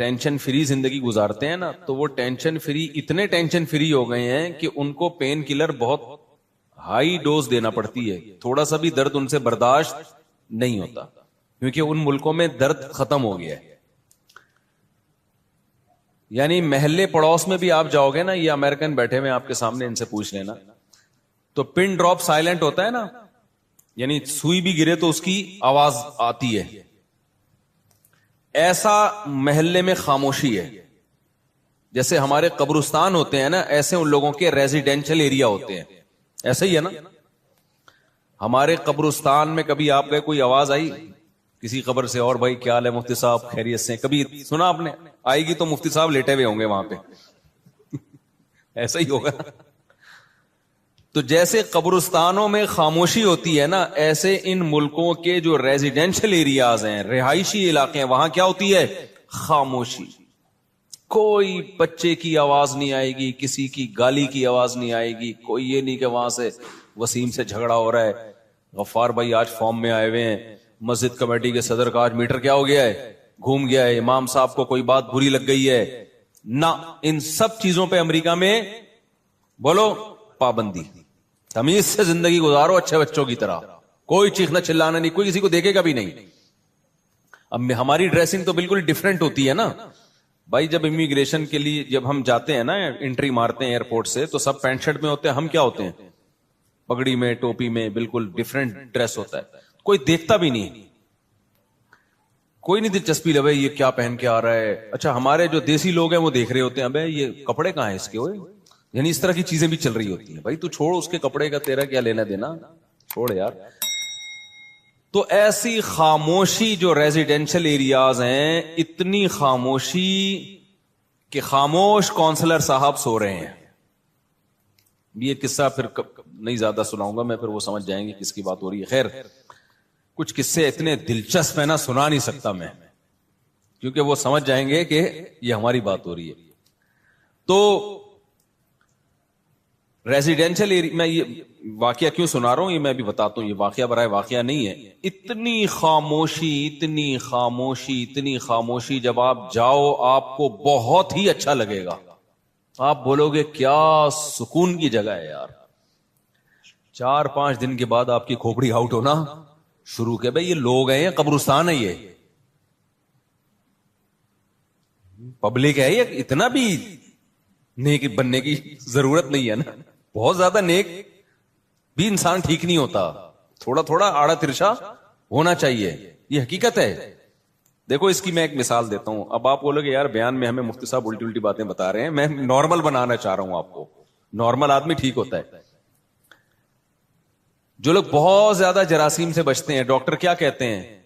Tension free زندگی گزارتے ہیں نا, تو وہ ٹینشن فری اتنے ٹینشن فری ہو گئے ہیں کہ ان کو پین کلر بہت ہائی ڈوز دینا پڑتی ہے, تھوڑا سا بھی درد ان سے برداشت نہیں ہوتا, کیونکہ ان ملکوں میں درد ختم ہو گیا ہے. یعنی محلے پڑوس میں بھی آپ جاؤ گے نا, یہ امریکن بیٹھے ہوئے آپ کے سامنے, ان سے پوچھ لینا, تو پن ڈراپ سائلنٹ ہوتا ہے نا, یعنی سوئی بھی گرے تو اس کی آواز آتی ہے, ایسا محلے میں خاموشی ہے. جیسے ہمارے قبرستان ہوتے ہیں نا, ایسے ان لوگوں کے ریزیڈینشل ایریا ہوتے ہیں, ایسا ہی ہے نا. ہمارے قبرستان میں کبھی آپ گئے, کوئی آواز آئی کسی قبر سے, اور بھائی کیا حال ہے مفتی صاحب, خیریت سے, کبھی سنا آپ نے؟ آئے گی تو مفتی صاحب لیٹے ہوئے ہوں گے وہاں پہ, ایسا ہی ہوگا. تو جیسے قبرستانوں میں خاموشی ہوتی ہے نا, ایسے ان ملکوں کے جو ریزیڈینشل ایریاز ہیں, رہائشی علاقے ہیں, وہاں کیا ہوتی ہے؟ خاموشی. کوئی بچے کی آواز نہیں آئے گی, کسی کی گالی کی آواز نہیں آئے گی, کوئی یہ نہیں کہ وہاں سے وسیم سے جھگڑا ہو رہا ہے, غفار بھائی آج فارم میں آئے ہوئے ہیں, مسجد کمیٹی کے صدر کا آج میٹر کیا ہو گیا ہے, گھوم گیا ہے, امام صاحب کو کوئی بات بری لگ گئی ہے. نہ, ان سب چیزوں پہ امریکہ میں بولو پابندی. تمیز سے زندگی گزارو اچھے بچوں کی طرح, کوئی چیخنا چلانا نہیں, کوئی کسی کو دیکھے گا بھی نہیں. اب ہماری ڈریسنگ تو بالکل ڈیفرنٹ ہوتی ہے نا بھائی. جب امیگریشن کے لیے جب ہم جاتے ہیں نا, انٹری مارتے ہیں ایئرپورٹ سے, تو سب پینٹ شرٹ میں ہوتے ہیں, ہم کیا ہوتے ہیں؟ پگڑی میں, ٹوپی میں, بالکل ڈیفرنٹ ڈریس ہوتا ہے. کوئی دیکھتا بھی نہیں, کوئی نہیں دلچسپی لے بھائی یہ کیا پہن کے آ رہا ہے. اچھا ہمارے جو دیسی لوگ ہیں وہ دیکھ رہے ہوتے ہیں, ابے یہ کپڑے کہاں ہیں اس کے, ہوئے یعنی اس طرح کی چیزیں بھی چل رہی ہوتی ہیں. بھائی تو چھوڑ اس کے کپڑے کا, تیرا کیا لینا دینا, چھوڑ یار. تو ایسی خاموشی جو ریزیڈینشل ایریاز ہیں, اتنی خاموشی کہ خاموش کونسلر صاحب سو رہے ہیں. یہ قصہ پھر نہیں زیادہ سناؤں گا میں, پھر وہ سمجھ جائیں گے کس کی بات ہو رہی ہے. خیر, کچھ قصے اتنے دلچسپ ہے نا, سنا نہیں سکتا میں, کیونکہ وہ سمجھ جائیں گے کہ یہ ہماری بات ہو رہی ہے. تو ریزیڈینشل ایریا میں یہ واقعہ کیوں سنا رہا ہوں, یہ میں بھی بتاتا ہوں, یہ واقعہ برائے واقعہ نہیں ہے. اتنی خاموشی, اتنی خاموشی, اتنی خاموشی, جب آپ جاؤ آپ کو بہت ہی اچھا لگے گا. آپ بولو گے کیا سکون کی جگہ ہے یار. 4-5 دن کے بعد آپ کی کھوپڑی آؤٹ ہونا شروع کے, بھائی یہ لوگ ہیں, قبرستان ہے, یہ پبلک ہے, یہ اتنا بھی نیک بننے کی ضرورت نہیں ہے نا. بہت زیادہ نیک بھی انسان ٹھیک نہیں ہوتا, تھوڑا تھوڑا آڑا ترچھا ہونا چاہیے, یہ حقیقت ہے. دیکھو اس کی میں ایک مثال دیتا ہوں. اب آپ بولو گے یار بیان میں ہمیں مفتی صاحب الٹی الٹی باتیں بتا رہے ہیں, میں نارمل بنانا چاہ رہا ہوں آپ کو. نارمل آدمی ٹھیک ہوتا ہے. جو لوگ بہت زیادہ جراثیم سے بچتے ہیں, ڈاکٹر کیا کہتے ہیں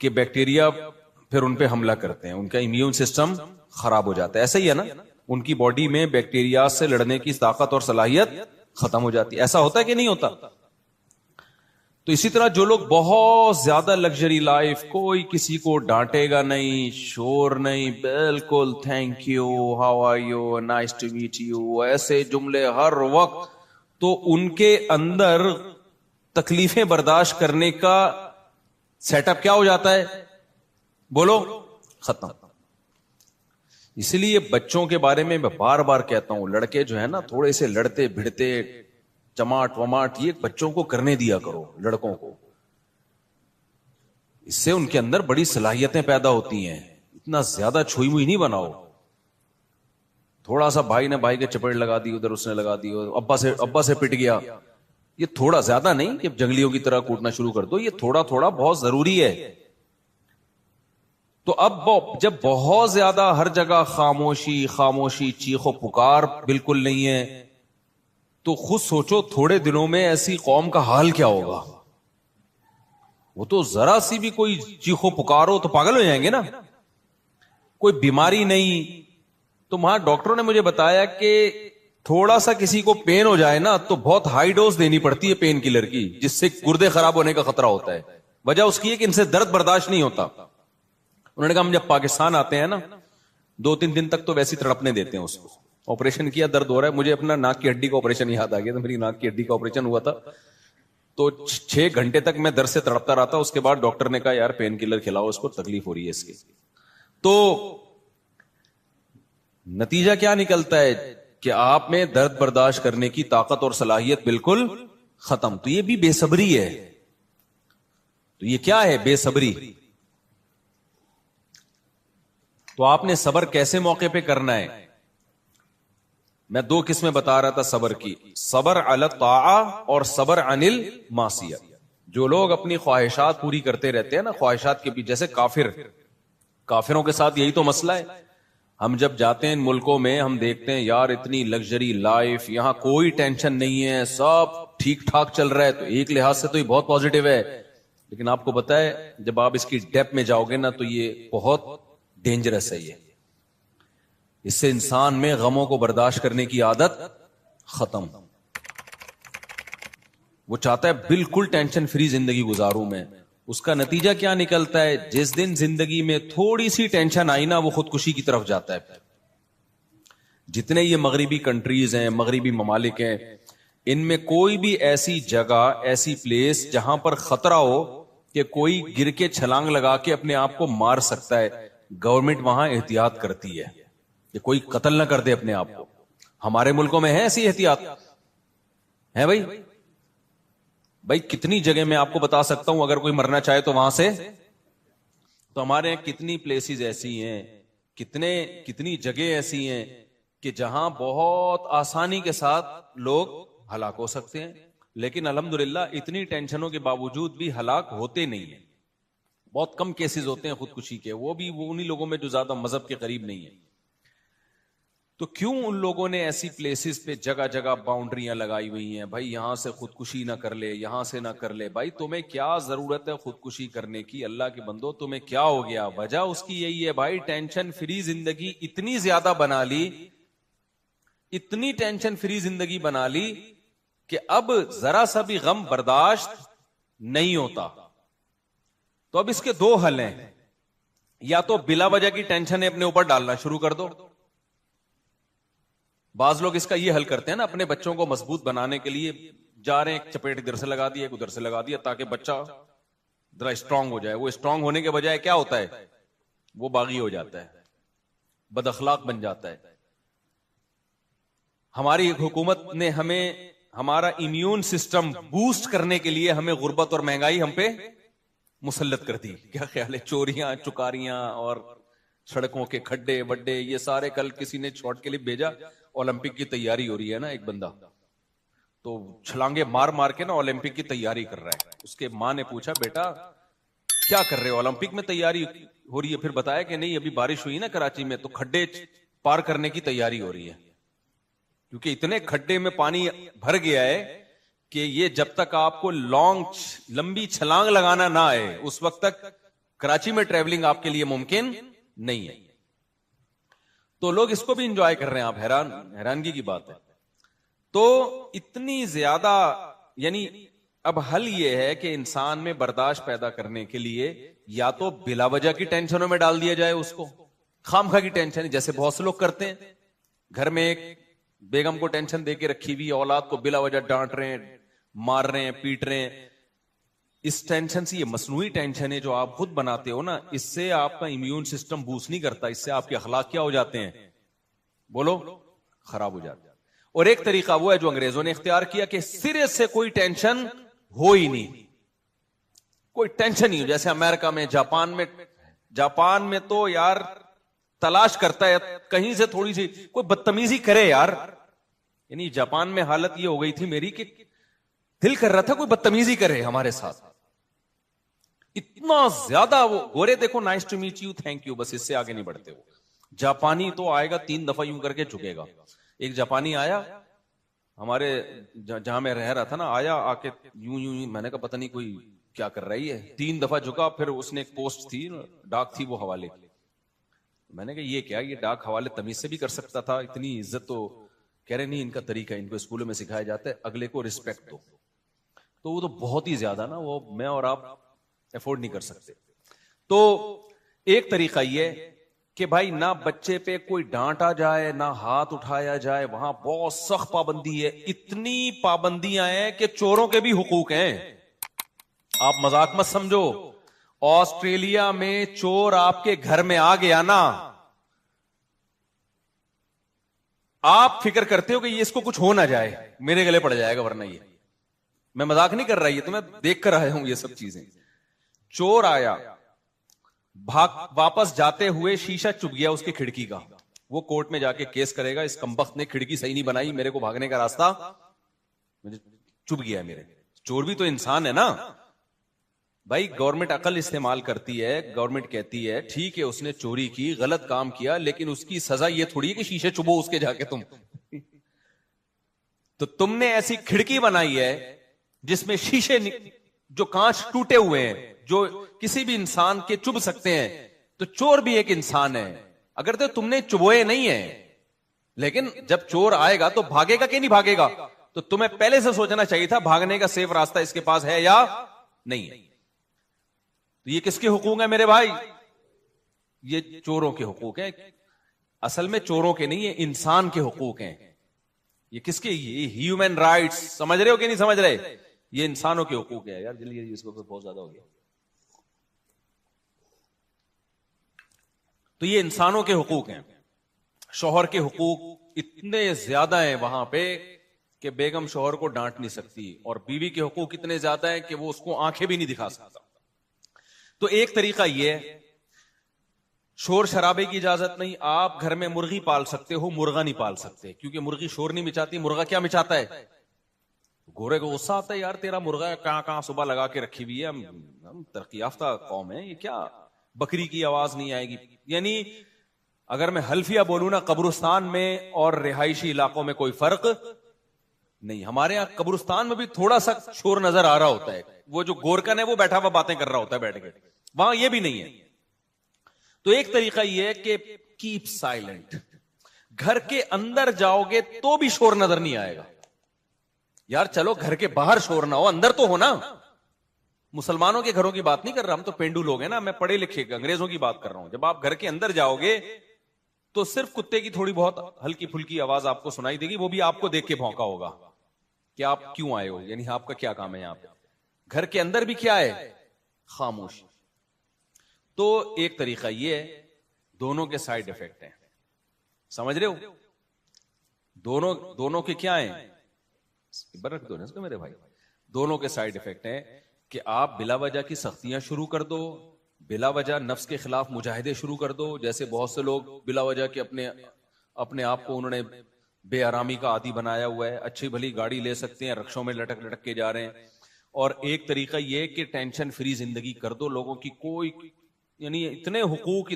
کہ بیکٹیریا پھر ان پہ حملہ کرتے ہیں, ان کا امیون سسٹم خراب ہو جاتا ہے. ایسا ہی ہے نا, ان کی باڈی میں بیکٹیریا سے لڑنے کی طاقت اور صلاحیت ختم ہو جاتی ہے. ایسا ہوتا ہے کہ نہیں ہوتا؟ تو اسی طرح جو لوگ بہت زیادہ لگژری لائف, کوئی کسی کو ڈانٹے گا نہیں, شور نہیں, بالکل thank you, how are you, nice to meet you, ایسے جملے ہر وقت, تو ان کے اندر تکلیفیں برداشت کرنے کا سیٹ اپ کیا ہو جاتا ہے؟ بولو, ختم. اسی لیے بچوں کے بارے میں بار بار کہتا ہوں, لڑکے جو ہے نا تھوڑے سے لڑتے بھڑتے, چماٹ وماٹ, یہ بچوں کو کرنے دیا کرو, لڑکوں کو. اس سے ان کے اندر بڑی صلاحیتیں پیدا ہوتی ہیں. اتنا زیادہ چھوئی موئی نہیں بناؤ. تھوڑا سا بھائی نے بھائی کے چپیڑ لگا دی, ادھر اس نے لگا دی, ابا سے پٹ گیا, یہ تھوڑا زیادہ نہیں کہ جنگلیوں کی طرح کوٹنا شروع کر دو, یہ تھوڑا تھوڑا بہت ضروری ہے. تو اب جب بہت زیادہ ہر جگہ خاموشی خاموشی, چیخ و پکار بالکل نہیں ہے, تو خود سوچو تھوڑے دنوں میں ایسی قوم کا حال کیا ہوگا. وہ تو ذرا سی بھی کوئی چیخو پکارو تو پاگل ہو جائیں گے نا. کوئی بیماری نہیں, تو وہاں ڈاکٹروں نے مجھے بتایا کہ تھوڑا سا کسی کو پین ہو جائے نا تو بہت ہائی ڈوز دینی پڑتی ہے پین کلر کی, جس سے گردے خراب ہونے کا خطرہ ہوتا ہے. وجہ اس کی ہے کہ ان سے درد برداشت نہیں ہوتا. انہوں نے کہا ہم جب پاکستان آتے ہیں نا 2-3 دن تک تو ویسی تڑپنے دیتے ہیں اس کو. آپریشن کیا, درد ہو رہا ہے, مجھے اپنا ناک کی ہڈی کا آپریشن یاد آ گیا. تو میری ناک کی ہڈی کا آپریشن ہوا تھا, تو 6 گھنٹے تک میں درد سے تڑپتا رہا تھا. اس کے بعد ڈاکٹر نے کہا یار پین کلر کھلاؤ, اس کو تکلیف ہو رہی ہے اس کی. تو نتیجہ کیا نکلتا ہے کہ آپ میں درد برداشت کرنے کی طاقت اور صلاحیت بالکل ختم. تو یہ بھی بے صبری ہے. تو یہ کیا ہے؟ بے صبری. تو آپ نے صبر کیسے موقع پہ کرنا ہے؟ میں 2 قسمیں بتا رہا تھا صبر کی. صبر علی الطاعہ اور صبر عن المعصیہ. جو لوگ اپنی خواہشات پوری کرتے رہتے ہیں نا، خواہشات کے پیچھے، جیسے کافروں کے ساتھ یہی تو مسئلہ ہے. ہم جب جاتے ہیں ان ملکوں میں، ہم دیکھتے ہیں یار اتنی لگژری لائف، یہاں کوئی ٹینشن نہیں ہے، سب ٹھیک ٹھاک چل رہا ہے. تو ایک لحاظ سے تو یہ بہت پازیٹو ہے، لیکن آپ کو پتا ہے جب آپ اس کی ڈیپ میں جاؤ گے نا تو یہ بہت ڈینجرس ہے. یہ اس سے انسان میں غموں کو برداشت کرنے کی عادت ختم. وہ چاہتا ہے بالکل ٹینشن فری زندگی گزاروں میں. اس کا نتیجہ کیا نکلتا ہے؟ جس دن زندگی میں تھوڑی سی ٹینشن آئی نا، وہ خودکشی کی طرف جاتا ہے. جتنے یہ مغربی کنٹریز ہیں، مغربی ممالک ہیں، ان میں کوئی بھی ایسی جگہ، ایسی پلیس جہاں پر خطرہ ہو کہ کوئی گر کے چھلانگ لگا کے اپنے آپ کو مار سکتا ہے، گورنمنٹ وہاں احتیاط کرتی ہے کہ کوئی قتل نہ کر دے اپنے آپ کو. ہمارے ملکوں میں ہے ایسی احتیاط؟ ہے بھائی کتنی جگہ میں آپ کو بتا سکتا ہوں، اگر کوئی مرنا چاہے تو وہاں سے. تو ہمارے یہاں کتنی پلیسز ایسی ہیں، کتنی جگہ ایسی ہیں کہ جہاں بہت آسانی کے ساتھ لوگ ہلاک ہو سکتے ہیں، لیکن الحمدللہ اتنی ٹینشنوں کے باوجود بھی ہلاک ہوتے نہیں ہیں. بہت کم کیسز ہوتے ہیں خودکشی کے، وہ بھی انہی لوگوں میں جو زیادہ مذہب کے قریب نہیں ہیں. تو کیوں ان لوگوں نے ایسی پلیسز پہ جگہ جگہ باؤنڈریاں لگائی ہوئی ہیں؟ بھائی یہاں سے خودکشی نہ کر لے، یہاں سے نہ کر لے. بھائی تمہیں کیا ضرورت ہے خودکشی کرنے کی؟ اللہ کے بندو تمہیں کیا ہو گیا؟ وجہ اس کی یہی ہے بھائی، ٹینشن فری زندگی اتنی زیادہ بنا لی، اتنی ٹینشن فری زندگی بنا لی کہ اب ذرا سا بھی غم برداشت نہیں ہوتا. تو اب اس کے 2 حل ہیں. یا تو بلا وجہ کی ٹینشن اپنے اوپر ڈالنا شروع کر دو. بعض لوگ اس کا یہ حل کرتے ہیں نا، اپنے بچوں کو مضبوط بنانے کے لیے جا رہے ہیں، ایک چپیٹ ادھر سے لگا دیا، ایک ادھر سے لگا دیا، تاکہ بچہ ذرا اسٹرانگ ہو جائے. وہ اسٹرانگ ہونے کے بجائے کیا ہوتا ہے؟ وہ باغی ہو جاتا ہے، بد اخلاق بن جاتا ہے. ہماری حکومت نے ہمیں ہمارا امیون سسٹم بوسٹ کرنے کے لیے ہمیں غربت اور مہنگائی ہم پہ مسلط کر دی. کیا خیال ہے؟ چوریاں چکاریاں اور سڑکوں کے کھڈے وڈے، یہ سارے. کل کسی نے شارٹ کے لیے بھیجا، اولمپک کی تیاری ہو رہی ہے نا، ایک بندہ تو چھلانگے مار مار کے نا اولمپک کی تیاری کر رہا ہے. اس کے ماں نے پوچھا بیٹا کیا کر رہے ہو؟ اولمپک میں تیاری ہو رہی ہے. پھر بتایا کہ نہیں ابھی بارش ہوئی نا کراچی میں، تو کھڈے پار کرنے کی تیاری ہو رہی ہے، کیونکہ اتنے کھڈے میں پانی بھر گیا ہے کہ یہ جب تک آپ کو لمبی چھلانگ لگانا نہ آئے اس وقت تک کراچی میں ٹریولنگ آپ کے لیے ممکن نہیں ہے. تو لوگ اس کو بھی انجوائے کر رہے ہیں. آپ حیرانگی کی بات ہے. تو اتنی زیادہ، یعنی اب حل یہ ہے کہ انسان میں برداشت پیدا کرنے کے لیے یا تو بلا وجہ کی ٹینشنوں میں ڈال دیا جائے اس کو، خامخواہ کی ٹینشن، جیسے بہت سے لوگ کرتے ہیں. گھر میں ایک بیگم کو ٹینشن دے کے رکھی ہوئی، اولاد کو بلا وجہ ڈانٹ رہے ہیں، مار رہے ہیں، پیٹ رہے ہیں. اس ٹینشن سے، یہ مصنوعی ٹینشن ہے جو آپ خود بناتے ہو نا، اس سے آپ کا امیون سسٹم بوسٹ نہیں کرتا، اس سے آپ کے اخلاق کیا ہو جاتے ہیں؟ بولو، خراب ہو جاتے ہیں. اور ایک طریقہ وہ ہے جو انگریزوں نے اختیار کیا کہ سرے سے کوئی ٹینشن ہو ہی نہیں، کوئی ٹینشن نہیں ہو. جیسے امریکہ میں، جاپان میں تو یار تلاش کرتا ہے کہیں سے تھوڑی سی کوئی بدتمیزی کرے یار. یعنی جاپان میں حالت یہ ہو گئی تھی میری کہ دل کر رہا تھا کوئی بدتمیزی کرے ہمارے ساتھ. اتنا زیادہ وہ گورے دیکھو، nice to meet you, thank you, بس اس سے آگے نہیں بڑھتے. وہ جاپانی تو آئے گا 3 دفعہ یوں کر کے جھکے گا. ایک جاپانی آیا ہمارے جہاں میں رہ رہا تھا نا، آیا آ کے یوں، میں نے کہا پتہ نہیں کوئی کیا کر رہی ہے. 3 دفعہ جھکا. پھر اس نے ایک پوسٹ تھی، ڈاک تھی، وہ حوالے. میں نے کہا یہ کیا، یہ ڈاک حوالے تمیز سے بھی کر سکتا تھا، اتنی عزت. تو کہہ رہے نہیں، ان کا طریقہ، ان کو اسکولوں میں سکھایا جاتا ہے اگلے کو رسپیکٹ دو. تو وہ تو بہت ہی زیادہ نا، وہ میں اور آپ افورڈ نہیں کر سکتے. تو ایک طریقہ یہ کہ بھائی نہ بچے پہ کوئی ڈانٹا جائے، نہ ہاتھ اٹھایا جائے. وہاں بہت سخت پابندی ہے، اتنی پابندیاں ہیں کہ چوروں کے بھی حقوق ہیں. آپ مذاق مت سمجھو. آسٹریلیا میں چور آپ کے گھر میں آ گیا نا، آپ فکر کرتے ہو کہ یہ اس کو کچھ ہو نہ جائے، میرے گلے پڑ جائے گا ورنہ یہ. میں مذاق نہیں کر رہا، یہ تو میں دیکھ کر آیا ہوں یہ سب چیزیں. چور آیا، واپس جاتے ہوئے شیشہ چپ گیا اس کی کھڑکی کا، وہ کورٹ میں جا کے کیس کرے گا اس کمبخت نے کھڑکی صحیح نہیں بنائی، میرے کو بھاگنے کا راستہ چپ گیا ہے میرے. چور بھی تو انسان ہے نا بھائی. گورنمنٹ عقل استعمال کرتی ہے، گورنمنٹ کہتی ہے ٹھیک ہے اس نے چوری کی، غلط کام کیا، لیکن اس کی سزا یہ تھوڑی ہے کہ شیشے چبو اس کے جا کے تم. تو تم نے ایسی کھڑکی بنائی ہے جس میں شیشے جو کانچ ٹوٹے ہوئے ہیں جو کسی بھی انسان کے چب سکتے ہیں. تو چور بھی ایک انسان ہے، اگر تو تم نے چبوئے نہیں ہیں، لیکن جب چور آئے گا تو بھاگے گا کہ نہیں بھاگے گا. تو تمہیں پہلے سے سوچنا چاہیے تھا بھاگنے کا سیف راستہ اس کے پاس ہے یا نہیں ہے. تو یہ کس کے حقوق ہیں میرے بھائی؟ یہ چوروں کے حقوق ہیں. اصل میں چوروں کے نہیں، یہ انسان کے حقوق ہیں. یہ کس کے؟ یہ ہیومن رائٹس. سمجھ رہے ہو کہ نہیں سمجھ رہے؟ یہ انسانوں کے حقوق ہے. یار جلدی اس کو بہت زیادہ ہو گیا. تو یہ انسانوں کے حقوق ہیں. شوہر کے حقوق اتنے زیادہ ہیں وہاں پہ کہ بیگم شوہر کو ڈانٹ نہیں سکتی، اور بیوی کے حقوق اتنے زیادہ ہیں کہ وہ اس کو آنکھیں بھی نہیں دکھا سکتا. تو ایک طریقہ یہ ہے، شور شرابے کی اجازت نہیں. آپ گھر میں مرغی پال سکتے ہو، مرغا نہیں پال سکتے، کیونکہ مرغی شور نہیں مچاتی. مرغا کیا مچاتا ہے؟ گورے کو غصہ آتا ہے، یار تیرا مرغا کہاں صبح لگا کے رکھی ہوئی ہے، ہم ترقی یافتہ قوم ہے، یہ کیا بکری کی آواز نہیں آئے گی. یعنی اگر میں حلفیہ بولوں نا، قبرستان میں اور رہائشی علاقوں میں کوئی فرق نہیں. ہمارے یہاں قبرستان میں بھی تھوڑا سا شور نظر آ رہا ہوتا ہے، وہ جو گورکن ہے وہ بیٹھا ہوا باتیں کر رہا ہوتا ہے بیٹھ کے، وہاں یہ بھی نہیں ہے. تو ایک طریقہ یہ ہے کہ کیپ سائلنٹ. گھر کے اندر جاؤ گے تو بھی شور نظر نہیں آئے گا. یار چلو گھر کے باہر شور نہ ہو، اندر تو ہو نا. مسلمانوں کے گھروں کی بات نہیں کر رہا، ہم تو پینڈو لوگ ہیں نا، میں پڑھے لکھے انگریزوں کی بات کر رہا ہوں. جب آپ گھر کے اندر جاؤ گے تو صرف کتے کی تھوڑی بہت ہلکی پھلکی آواز آپ کو سنائی دے گی، وہ بھی آپ کو دیکھ کے بھونکا ہوگا کہ آپ کیوں آئے ہو، یعنی آپ کا کیا کام ہے یہاں پہ. گھر کے اندر بھی کیا ہے؟ خاموش. تو ایک طریقہ یہ ہے. دونوں کے سائیڈ افیکٹ ہیں، سمجھ رہے ہو؟ دونوں کے کیا ہیں؟ رکھ دو نا اس کو میرے بھائی. دونوں کے سائیڈ افیکٹ ہیں کہ آپ بلا وجہ کی سختیاں شروع کر دو، بلا وجہ نفس کے خلاف مجاہدے شروع کر دو. جیسے بہت سے لوگ بلا وجہ کے اپنے آپ کو انہوں نے بے آرامی کا عادی بنایا ہوا ہے. اچھی بھلی گاڑی لے سکتے ہیں، رکشوں میں لٹک لٹک کے جا رہے ہیں. اور ایک طریقہ یہ کہ ٹینشن فری زندگی کر دو. لوگوں کی کوئی یعنی اتنے حقوق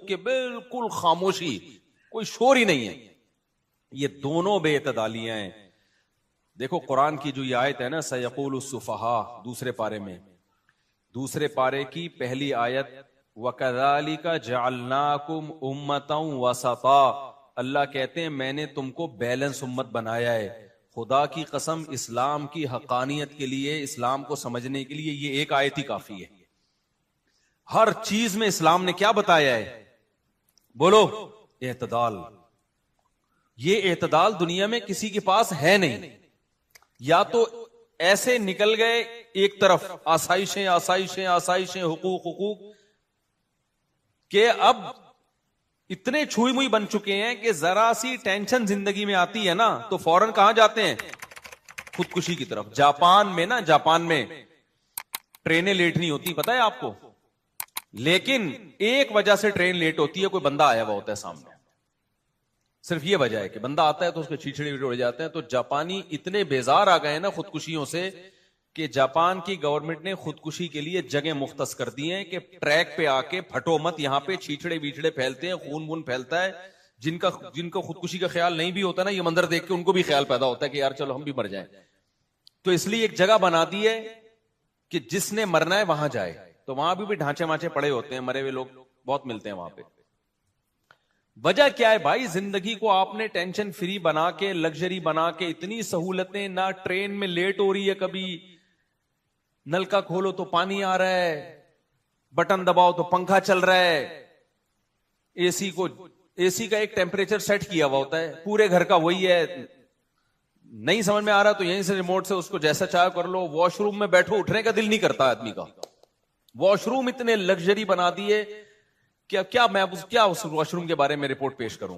کہ بالکل خاموشی، کوئی شور ہی نہیں ہے. یہ دونوں بے اعتدالیاں ہیں. دیکھو قرآن کی جو یہ آیت ہے نا، سیقول السفہاء، دوسرے پارے کی پہلی آیت، وَكَذَلِكَ جَعَلْنَاكُمْ أُمَّةً وَسَطًا. اللہ کہتے ہیں میں نے تم کو بیلنس امت بنایا ہے. خدا کی قسم اسلام کی حقانیت کے لیے، اسلام کو سمجھنے کے لیے یہ ایک آیت ہی کافی ہے. ہر چیز میں اسلام نے کیا بتایا ہے؟ بولو، اعتدال. یہ اعتدال دنیا میں کسی کے پاس ہے نہیں. یا تو ایسے نکل گئے ایک طرف آسائشیں حقوق کہ اب اتنے چھوئی موئی بن چکے ہیں کہ ذرا سی ٹینشن زندگی میں آتی ہے نا تو فوراً کہاں جاتے ہیں؟ خودکشی کی طرف. جاپان میں ٹرینیں لیٹ نہیں ہوتی، پتہ ہے آپ کو؟ لیکن ایک وجہ سے ٹرین لیٹ ہوتی ہے، کوئی بندہ آیا ہوا ہوتا ہے سامنے. صرف یہ وجہ ہے کہ بندہ آتا ہے تو اس کے چھیچڑے اڑ جاتے ہیں. تو جاپانی اتنے بیزار آ گئے ہیں نا خودکشیوں سے کہ جاپان کی گورنمنٹ نے خودکشی کے لیے جگہ مختص کر دی ہیں کہ ٹریک پہ آ کے پھٹو مت، یہاں پہ چھیچڑے ویچڑے پھیلتے ہیں، خون پھیلتا ہے. جن کا خودکشی کا خیال نہیں بھی ہوتا نا، یہ منظر دیکھ کے ان کو بھی خیال پیدا ہوتا ہے کہ یار چلو ہم بھی مر جائیں. تو اس لیے ایک جگہ بنا دی ہے کہ جس نے مرنا ہے وہاں جائے. تو وہاں بھی ڈھانچے مانچے پڑے ہوتے ہیں، مرے ہوئے لوگ بہت ملتے ہیں وہاں پہ. وجہ کیا ہے بھائی؟ زندگی کو آپ نے ٹینشن فری بنا کے، لگژری بنا کے، اتنی سہولتیں، نہ ٹرین میں لیٹ ہو رہی ہے، کبھی نلکا کھولو تو پانی آ رہا ہے، بٹن دباؤ تو پنکھا چل رہا ہے، اے سی کا ایک ٹیمپریچر سیٹ کیا ہوا ہوتا ہے، پورے گھر کا وہی ہے. نہیں سمجھ میں آ رہا تو یہیں سے ریموٹ سے اس کو جیسا چاہے کر لو. واش روم میں بیٹھو، اٹھنے کا دل نہیں کرتا آدمی کا. واش روم اتنے لگژری بنا دیے کیا میں اس واش روم کے بارے میں رپورٹ پیش کروں.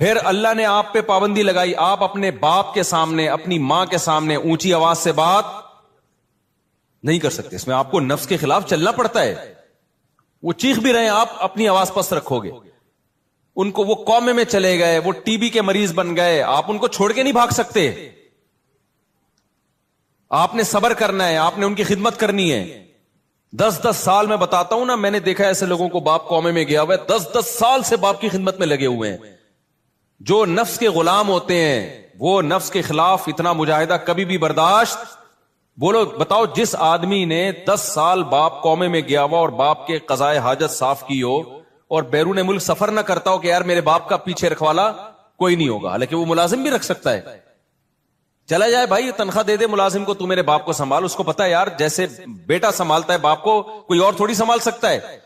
پھر اللہ نے آپ پہ پابندی لگائی, آپ اپنے باپ کے سامنے, اپنی ماں کے سامنے اونچی آواز سے بات نہیں کر سکتے. اس میں آپ کو نفس کے خلاف چلنا پڑتا ہے. وہ چیخ بھی رہے ہیں, آپ اپنی آواز پست رکھو گے. ان کو, وہ کومے میں چلے گئے, وہ ٹی بی کے مریض بن گئے, آپ ان کو چھوڑ کے نہیں بھاگ سکتے. آپ نے صبر کرنا ہے, آپ نے ان کی خدمت کرنی ہے. 10 سال میں بتاتا ہوں نا, میں نے دیکھا ایسے لوگوں کو, باپ کومے میں گیا ہوا ہے, 10 سال سے باپ کی خدمت میں لگے ہوئے ہیں. جو نفس کے غلام ہوتے ہیں, وہ نفس کے خلاف اتنا مجاہدہ کبھی بھی برداشت. بولو, بتاؤ, جس آدمی نے 10 سال باپ کومے میں گیا ہوا اور باپ کے قضائے حاجت صاف کی ہو اور بیرون ملک سفر نہ کرتا ہو کہ یار میرے باپ کا پیچھے رکھوالا کوئی نہیں ہوگا, حالانکہ وہ ملازم بھی رکھ سکتا ہے. چلا جائے بھائی, تنخواہ دے دے ملازم کو, تو میرے باپ کو سنبھال. اس کو پتا ہے یار جیسے بیٹا سنبھالتا ہے باپ کو, کوئی اور تھوڑی سنبھال سکتا ہے.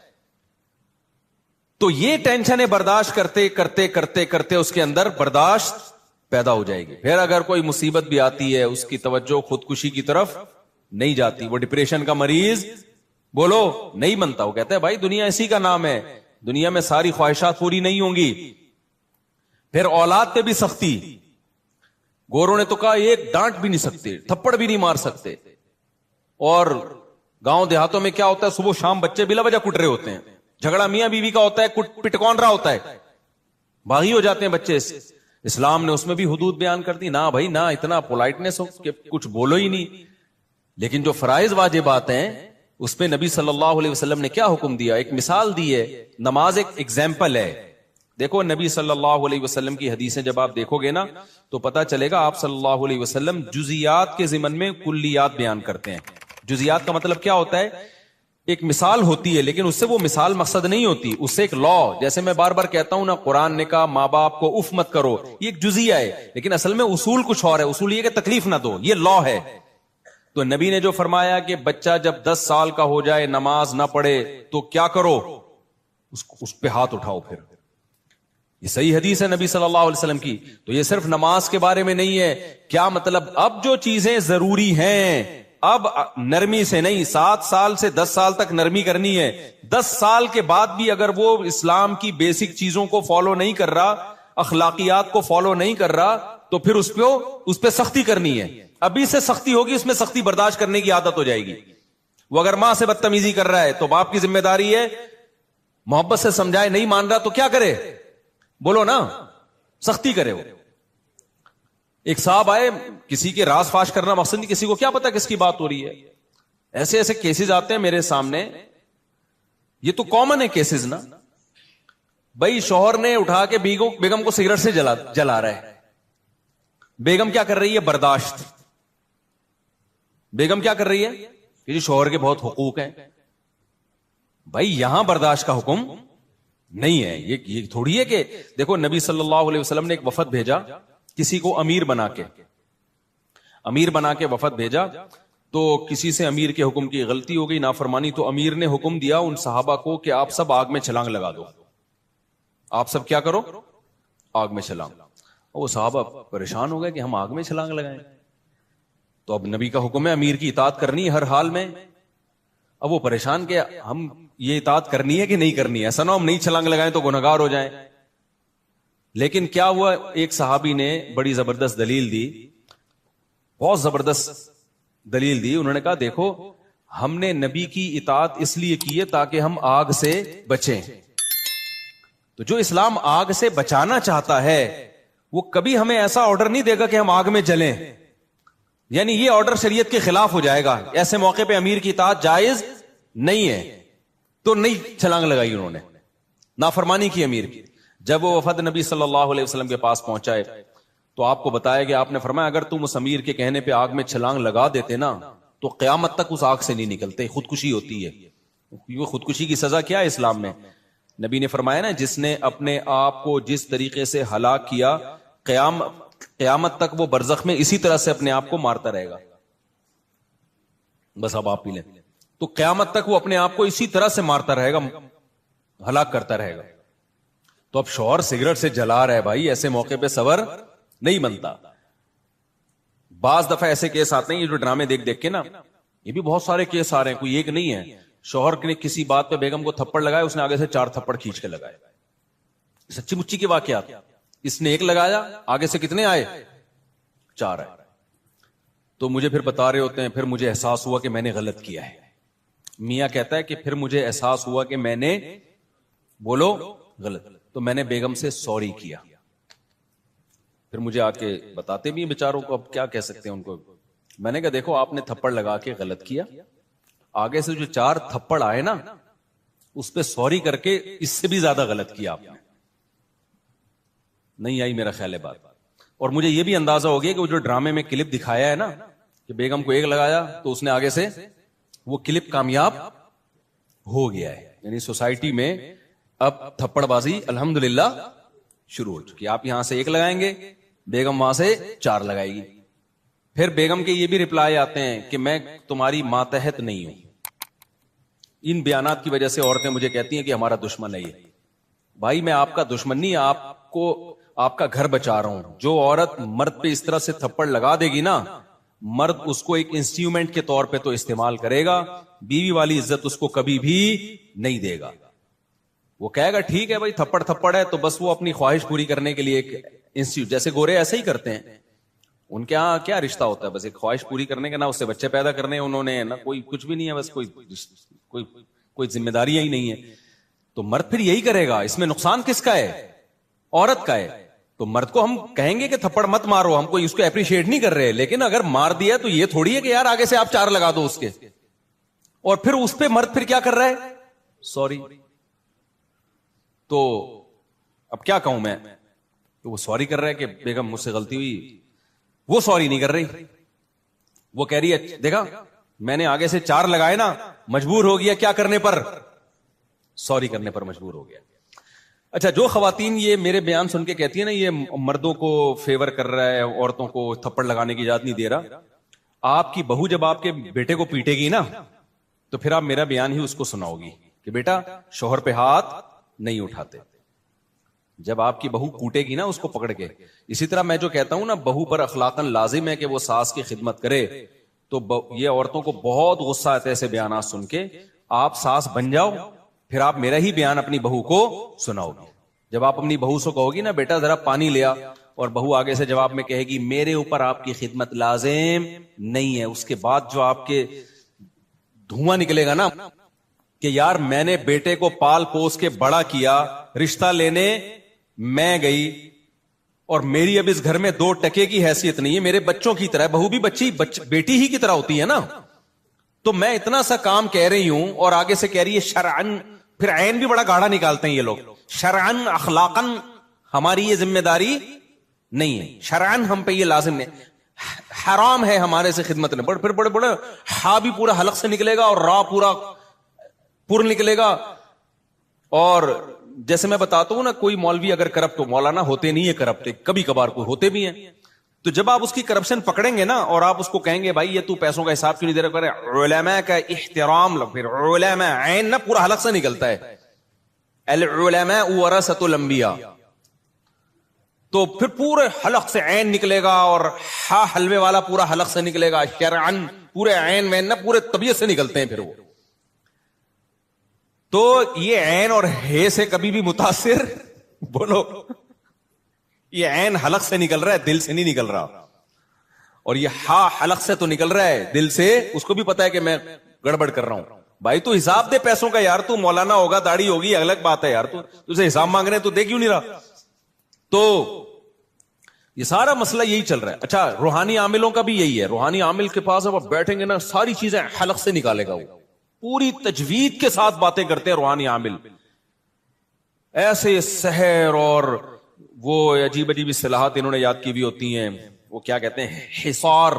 تو یہ ٹینشنیں برداشت کرتے کرتے کرتے کرتے اس کے اندر برداشت پیدا ہو جائے گی. پھر اگر کوئی مصیبت بھی آتی ہے, اس کی توجہ خودکشی کی طرف نہیں جاتی. وہ ڈپریشن کا مریض, بولو, نہیں بنتا. وہ کہتا ہے بھائی دنیا اسی کا نام ہے, دنیا میں ساری خواہشات پوری نہیں ہوں گی. پھر اولاد پہ بھی سختی. گوروں نے تو کہا ایک ڈانٹ بھی نہیں سکتے, تھپڑ بھی نہیں مار سکتے. اور گاؤں دیہاتوں میں کیا ہوتا ہے, صبح شام بچے بلا وجہ کٹ رہے ہوتے ہیں. جھگڑا میاں بیوی کا ہوتا ہے, پٹکون رہا ہوتا ہے, باغی ہو جاتے ہیں بچے. اسلام نے اس میں بھی حدود بیان کر دی. نہ بھائی نہ, اتنا پولائٹنس ہو کہ کچھ بولو ہی نہیں. لیکن جو فرائض واجبات ہیں اس پہ نبی صلی اللہ علیہ وسلم نے کیا حکم دیا, ایک مثال دی ہے. نماز ایک ایگزامپل ہے. دیکھو نبی صلی اللہ علیہ وسلم کی حدیثیں جب آپ دیکھو گے نا, تو پتا چلے گا آپ صلی اللہ علیہ وسلم جزیات کے ضمن میں کلیات بیان کرتے ہیں. جزیات کا مطلب کیا ہوتا ہے, ایک مثال ہوتی ہے لیکن اس سے وہ مثال مقصد نہیں ہوتی, اس سے ایک لا. جیسے میں بار بار کہتا ہوں نا, قرآن نے کہا ماں باپ کو اف مت کرو, یہ ایک جزیہ ہے, لیکن اصل میں اصول کچھ اور ہے. اصول یہ کہ تکلیف نہ دو, یہ لا ہے. تو نبی نے جو فرمایا کہ بچہ جب 10 سال کا ہو جائے نماز نہ پڑھے تو کیا کرو, اس پہ ہاتھ اٹھاؤ. پھر یہ صحیح حدیث ہے نبی صلی اللہ علیہ وسلم کی. تو یہ صرف نماز کے بارے میں نہیں ہے. کیا مطلب, اب جو چیزیں ضروری ہیں اب نرمی سے نہیں, 7 سال سے 10 سال تک نرمی کرنی ہے. 10 سال کے بعد بھی اگر وہ اسلام کی بیسک چیزوں کو فالو نہیں کر رہا, اخلاقیات کو فالو نہیں کر رہا, تو پھر اس پہ سختی کرنی ہے. ابھی سے سختی ہوگی, اس میں سختی برداشت کرنے کی عادت ہو جائے گی. وہ اگر ماں سے بدتمیزی کر رہا ہے تو باپ کی ذمہ داری ہے محبت سے سمجھائے. نہیں مان رہا تو کیا کرے, بولو نا, سختی کرے. وہ ایک صاحب آئے, کسی کے راز فاش کرنا مقصد نہیں, کسی کو کیا پتا کس کی بات ہو رہی ہے. ایسے ایسے کیسز آتے ہیں میرے سامنے, یہ تو کامن ہے کیسز نا. بھائی شوہر نے اٹھا کے بیگم کو سگریٹ سے جلا رہا ہے. بیگم کیا کر رہی ہے, برداشت. بیگم کیا کر رہی ہے کہ جی شوہر کے بہت حقوق ہیں. بھائی یہاں برداشت کا حکم نہیں ہے. یہ تھوڑی ہے کہ دیکھو نبی صلی اللہ علیہ وسلم نے ایک وفد بھیجا, کسی کو امیر بنا کے وفد بھیجا, تو کسی سے امیر کے حکم کی غلطی ہو گئی, نافرمانی, تو امیر نے حکم دیا ان صحابہ کو کہ آپ سب آگ میں چھلانگ لگا دو. آپ سب کیا کرو, آگ میں چھلانگ. وہ صحابہ پریشان ہو گئے کہ ہم آگ میں چھلانگ لگائیں. تو اب نبی کا حکم ہے امیر کی اطاعت کرنی ہر حال میں. اب وہ پریشان کہ ہم یہ اطاعت کرنی ہے کہ نہیں کرنی ہے, ایسا نہ ہم نہیں چھلانگ لگائیں تو گنہگار ہو جائیں. لیکن کیا ہوا, ایک صحابی نے بڑی زبردست دلیل دی, بہت زبردست دلیل دی. انہوں نے کہا دیکھو ہم نے نبی کی اطاعت اس لیے کی ہے تاکہ ہم آگ سے بچیں. تو جو اسلام آگ سے بچانا چاہتا ہے وہ کبھی ہمیں ایسا آرڈر نہیں دے گا کہ ہم آگ میں جلیں. یعنی یہ آرڈر شریعت کے خلاف ہو جائے گا. ایسے موقع پہ امیر کی اطاعت جائز نہیں ہے. تو نہیں چھلانگ لگائی انہوں نے, نافرمانی کی امیر کی. جب وہ وفد نبی صلی اللہ علیہ وسلم کے پاس پہنچائے تو آپ کو بتایا کہ آپ نے فرمایا اگر تم اس امیر کے کہنے پہ آگ میں چھلانگ لگا دیتے نا تو قیامت تک اس آگ سے نہیں نکلتے, خودکشی ہوتی ہے. یہ خودکشی کی سزا کیا ہے اسلام میں؟ نبی نے فرمایا نا, جس نے اپنے آپ کو جس طریقے سے ہلاک کیا قیامت تک وہ برزخ میں اسی طرح سے اپنے آپ کو مارتا رہے گا. بس اب آپ پی لیں. تو قیامت تک وہ اپنے آپ کو اسی طرح سے مارتا رہے گا, ہلاک کرتا رہے گا. تو اب شوہر سگریٹ سے جلا رہا ہے, بھائی ایسے موقع پہ صبر نہیں بنتا. بعض دفعہ ایسے کیس آتے ہیں, یہ جو ڈرامے دیکھ دیکھ کے نا, یہ بھی بہت سارے کیس آ رہے ہیں, کوئی ایک نہیں ہے. شوہر نے کسی بات پہ بیگم کو تھپڑ لگایا, اس نے آگے سے 4 تھپڑ کھینچ کے لگائے. سچی مچی کے واقعات. اس نے ایک لگایا, آگے سے کتنے آئے؟ 4 آئے. تو مجھے پھر بتا رہے ہوتے ہیں, پھر مجھے احساس ہوا کہ میں نے غلط کیا ہے. میاں کہتا ہے کہ پھر مجھے احساس ہوا کہ میں نے, بولو, غلط. تو میں نے بیگم سے سوری کیا. پھر مجھے آ کے بتاتے بھی ہیں بیچاروں کو, اب کیا کہہ سکتے ہیں ان کو. میں نے کہا دیکھو آپ نے تھپڑ لگا کے غلط کیا, آگے سے جو 4 تھپڑ آئے نا اس پہ سوری کر کے اس سے بھی زیادہ غلط کیا آپ نے. نہیں آئی میرا خیال ہے بات. اور مجھے یہ بھی اندازہ ہو گیا کہ وہ جو ڈرامے میں کلپ دکھایا ہے نا کہ بیگم کو ایک لگایا تو اس نے آگے سے, وہ کلپ کامیاب ہو گیا ہے. یعنی سوسائٹی میں اب تھپڑ بازی الحمدللہ شروع ہو چکی. آپ یہاں سے ایک لگائیں گے, بیگم وہاں سے 4 لگائے گی. پھر بیگم کے یہ بھی رپلائی آتے ہیں کہ میں تمہاری ماتحت نہیں ہوں. ان بیانات کی وجہ سے عورتیں مجھے کہتی ہیں کہ ہمارا دشمن ہے یہ. بھائی میں آپ کا دشمن نہیں, آپ کو آپ کا گھر بچا رہا ہوں. جو عورت مرد پہ اس طرح سے تھپڑ لگا دے گی نا, مرد اس کو ایک انسٹرومنٹ کے طور پہ تو استعمال کرے گا, بیوی والی عزت اس کو کبھی بھی نہیں دے گا. وہ کہے گا ٹھیک ہے بھائی تھپڑ ہے تو بس وہ اپنی خواہش پوری کرنے کے لیے ایک انسٹیٹیوٹ, جیسے گورے ایسے ہی کرتے ہیں. ان کے ہاں کیا رشتہ ہوتا ہے, بس ایک خواہش پوری کرنے کا, نہ اس سے بچے پیدا کرنے انہوں نے, نہ کوئی کچھ بھی نہیں ہے, بس کوئی ذمہ داریاں ہی نہیں ہے. تو مرد پھر یہی کرے گا. اس میں نقصان کس کا ہے؟ عورت کا ہے. تو مرد کو ہم کہیں گے کہ تھپڑ مت مارو, ہم کوئی اس کو اپریشیٹ نہیں کر رہے, لیکن اگر مار دیا تو یہ تھوڑی ہے کہ یار آگے سے آپ 4 لگا دو اس کے, اور پھر اس پہ مرد پھر کیا کر رہا ہے؟ سوری. تو اب کیا کہوں میں, تو وہ سوری کر رہا ہے کہ بیگم مجھ سے غلطی ہوئی. وہ سوری نہیں کر رہی, وہ کہہ رہی ہے دیکھا میں نے آگے سے 4 لگائے نا, مجبور ہو گیا کیا کرنے پر؟ سوری کرنے پر مجبور ہو گیا. اچھا, جو خواتین یہ میرے بیان سن کے کہتی ہیں نا یہ مردوں کو فیور کر رہا ہے, عورتوں کو تھپڑ لگانے کی اجازت نہیں دے رہا, آپ کی بہو جب آپ کے بیٹے کو پیٹے گی نا تو پھر آپ میرا بیان ہی اس کو سناؤ گی کہ بیٹا شوہر پہ ہاتھ نہیں اٹھاتے. جب آپ کی بہو کوٹے گی نا اس کو پکڑ کے, اسی طرح میں جو کہتا ہوں نا بہو پر اخلاقاً لازم ہے کہ وہ ساس کی خدمت کرے, تو یہ عورتوں کو بہت غصہ آتا ہے ایسے بیانات سن کے. آپ ساس بن جاؤ, پھر آپ میرا ہی بیان اپنی بہو کو سناؤ گی. جب آپ اپنی بہو سے کہو گی نا بیٹا ذرا پانی لیا, اور بہو آگے سے جواب میں کہے گی میرے اوپر آپ کی خدمت لازم نہیں ہے, اس کے بعد جو آپ کے دھواں نکلے گا نا کہ یار میں نے بیٹے کو پال پوس کے بڑا کیا, رشتہ لینے میں گئی, اور میری اب اس گھر میں 2 ٹکے کی حیثیت نہیں ہے, میرے بچوں کی طرح, بہو بھی بیٹی ہی کی طرح ہوتی ہے نا, تو میں اتنا سا کام کہہ رہی ہوں اور آگے سے کہہ رہی ہے شرعن. پھر عین بھی بڑا گاڑا نکالتے ہیں یہ لوگ, شرعن اخلاقن ہماری یہ ذمہ داری نہیں ہے, شرعن ہم پہ یہ لازم نہیں, حرام ہے ہمارے سے خدمت نہیں. پھر بڑے ہا بھی پورا حلق سے نکلے گا اور را پورا پر نکلے گا. اور جیسے میں بتاتا ہوں نا کوئی مولوی اگر کرپٹ ہو, مولانا ہوتے نہیں ہے کرپٹ, کبھی کبھار کو ہوتے بھی ہیں, تو جب آپ اس کی کرپشن پکڑیں گے نا اور آپ اس کو کہیں گے بھائی یہ تو پیسوں کا حساب کیوں نہیں دے رہا, کرے علماء کا احترام لو, پھر علماء عین نا پورا حلق سے نکلتا ہے, العلماء ورثۃ الانبیاء, تو پھر پورے حلق سے عین نکلے گا, اور ہا حلوے والا پورا حلق سے نکلے گا, شرعن پورے عین میں نا پورے طبیعت سے نکلتے ہیں پھر وہ. تو یہ عین اور ہے سے کبھی بھی متاثر بولو, یہ عین حلق سے نکل رہا ہے, دل سے نہیں نکل رہا, اور یہ ہا حلق سے تو نکل رہا ہے دل سے, اس کو بھی پتا ہے کہ میں گڑبڑ کر رہا ہوں. بھائی تو حساب دے پیسوں کا یار, تو مولانا ہوگا داڑھی ہوگی الگ بات ہے یار, تو اسے حساب مانگ رہے ہیں تو دے کیوں نہیں رہا. تو یہ سارا مسئلہ یہی چل رہا ہے. اچھا روحانی عاملوں کا بھی یہی ہے, روحانی عامل کے پاس اب بیٹھیں گے نا ساری چیزیں حلق سے نکالے گا, وہ پوری تجوید کے ساتھ باتیں کرتے ہیں روحانی عامل, ایسے سحر اور وہ عجیب عجیب اصطلاحات انہوں نے یاد کی بھی ہوتی ہیں, وہ کیا کہتے ہیں حصار,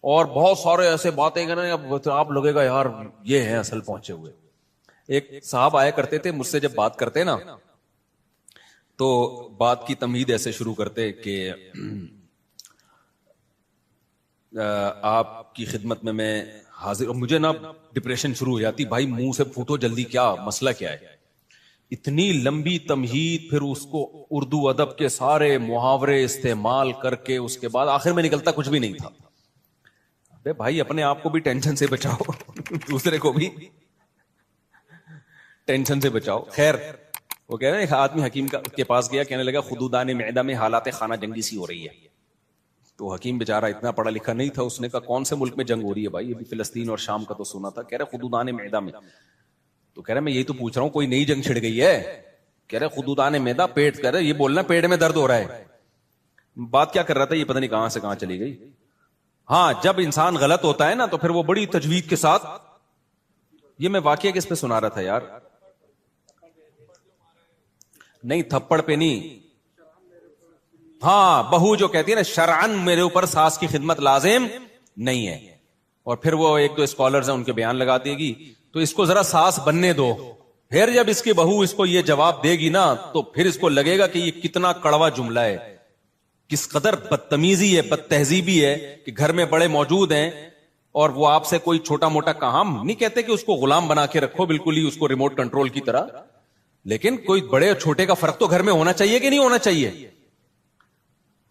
اور بہت سارے ایسے باتیں کریں آپ لگے گا یار یہ ہیں اصل پہنچے ہوئے. ایک صاحب آیا کرتے تھے مجھ سے, جب بات کرتے نا تو بات کی تمہید ایسے شروع کرتے کہ آپ کی خدمت میں حاضر, مجھے نا ڈپریشن شروع ہو جاتی, بھائی منہ سے پھوٹو جلدی, کیا مسئلہ کیا ہے. اتنی لمبی تمہید, پھر اس کو اردو ادب کے سارے محاورے استعمال کر کے اس کے بعد آخر میں نکلتا کچھ بھی نہیں تھا. ابے بھائی اپنے آپ کو بھی ٹینشن سے بچاؤ, دوسرے کو بھی ٹینشن سے بچاؤ. خیر وہ کہہ رہے ہیں ایک آدمی حکیم کے پاس گیا, کہنے لگا خدودان معدہ میں حالات خانہ جنگی سی ہو رہی ہے. تو حکیم بیچارہ اتنا پڑھا لکھا نہیں تھا, اس نے کہا کون سے ملک میں جنگ ہو رہی ہے بھائی؟ یہ بھی فلسطین اور شام کا تو سنا تھا. کہہ رہے خدودان معدہ میں. تو کہہ رہے میں یہی تو پوچھ رہا ہوں, کوئی نئی جنگ چھڑ گئی ہے؟ کہہ رہے خدودان معدہ, پیٹ. کہہ رہے یہ بولنا پیٹ میں درد ہو رہا ہے. بات کیا کر رہا تھا یہ پتہ نہیں کہاں سے کہاں چلی گئی. ہاں, جب انسان غلط ہوتا ہے نا تو پھر وہ بڑی تجوید کے ساتھ, یہ میں واقعہ کس پہ سنا رہا تھا یار, نہیں تھپڑ پہ نہیں, ہاں بہو جو کہتی ہے نا شرعن میرے اوپر ساس کی خدمت لازم نہیں ہے, اور پھر وہ ایک دو اسکالرز ہیں ان کے بیان لگا دے گی, تو اس کو ذرا ساس بننے دو. پھر جب اس کی بہو اس کو یہ جواب دے گی نا تو پھر اس کو لگے گا کہ یہ کتنا کڑوا جملہ ہے, کس قدر بدتمیزی ہے, بد تہذیبی ہے کہ گھر میں بڑے موجود ہیں اور وہ آپ سے کوئی چھوٹا موٹا کام نہیں کہتے کہ اس کو غلام بنا کے رکھو بالکل ہی اس کو ریموٹ کنٹرول کی طرح, لیکن کوئی بڑے اور چھوٹے کا فرق تو گھر میں ہونا چاہیے کہ نہیں ہونا چاہیے.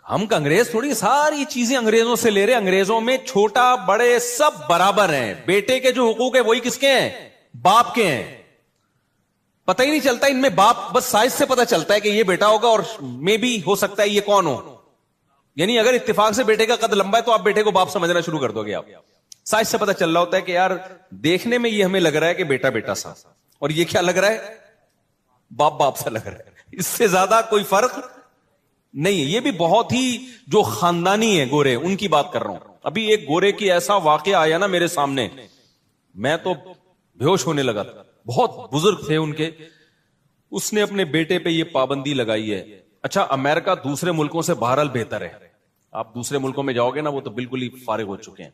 ہم کا انگریز تھوڑی ساری چیزیں انگریزوں سے لے رہے, انگریزوں میں چھوٹا بڑے سب برابر ہیں. بیٹے کے جو حقوق ہیں وہی کس کے ہیں؟ باپ کے ہیں. پتہ ہی نہیں چلتا ان میں, باپ بس سائز سے پتہ چلتا ہے کہ یہ بیٹا ہوگا اور میں بھی ہو سکتا ہے یہ کون ہو. یعنی اگر اتفاق سے بیٹے کا قد لمبا ہے تو آپ بیٹے کو باپ سمجھنا شروع کر دو گے. آپ سائز سے پتہ چل رہا ہوتا ہے کہ یار دیکھنے میں یہ ہمیں لگ رہا ہے کہ بیٹا بیٹا سا, اور یہ کیا لگ رہا ہے؟ باپ باپ سا لگ رہا ہے. اس سے زیادہ کوئی فرق نہیں ہے. یہ بھی بہت ہی جو خاندانی ہے گورے ان کی بات کر رہا ہوں. ابھی ایک گورے کی ایسا واقعہ آیا نا میرے سامنے, میں تو بے ہوش ہونے لگا تھا. بہت بزرگ تھے ان کے, اس نے اپنے بیٹے پہ یہ پابندی لگائی ہے. اچھا امریکہ دوسرے ملکوں سے بہرحال بہتر ہے, آپ دوسرے ملکوں میں جاؤ گے نا وہ تو بالکل ہی فارغ ہو چکے ہیں.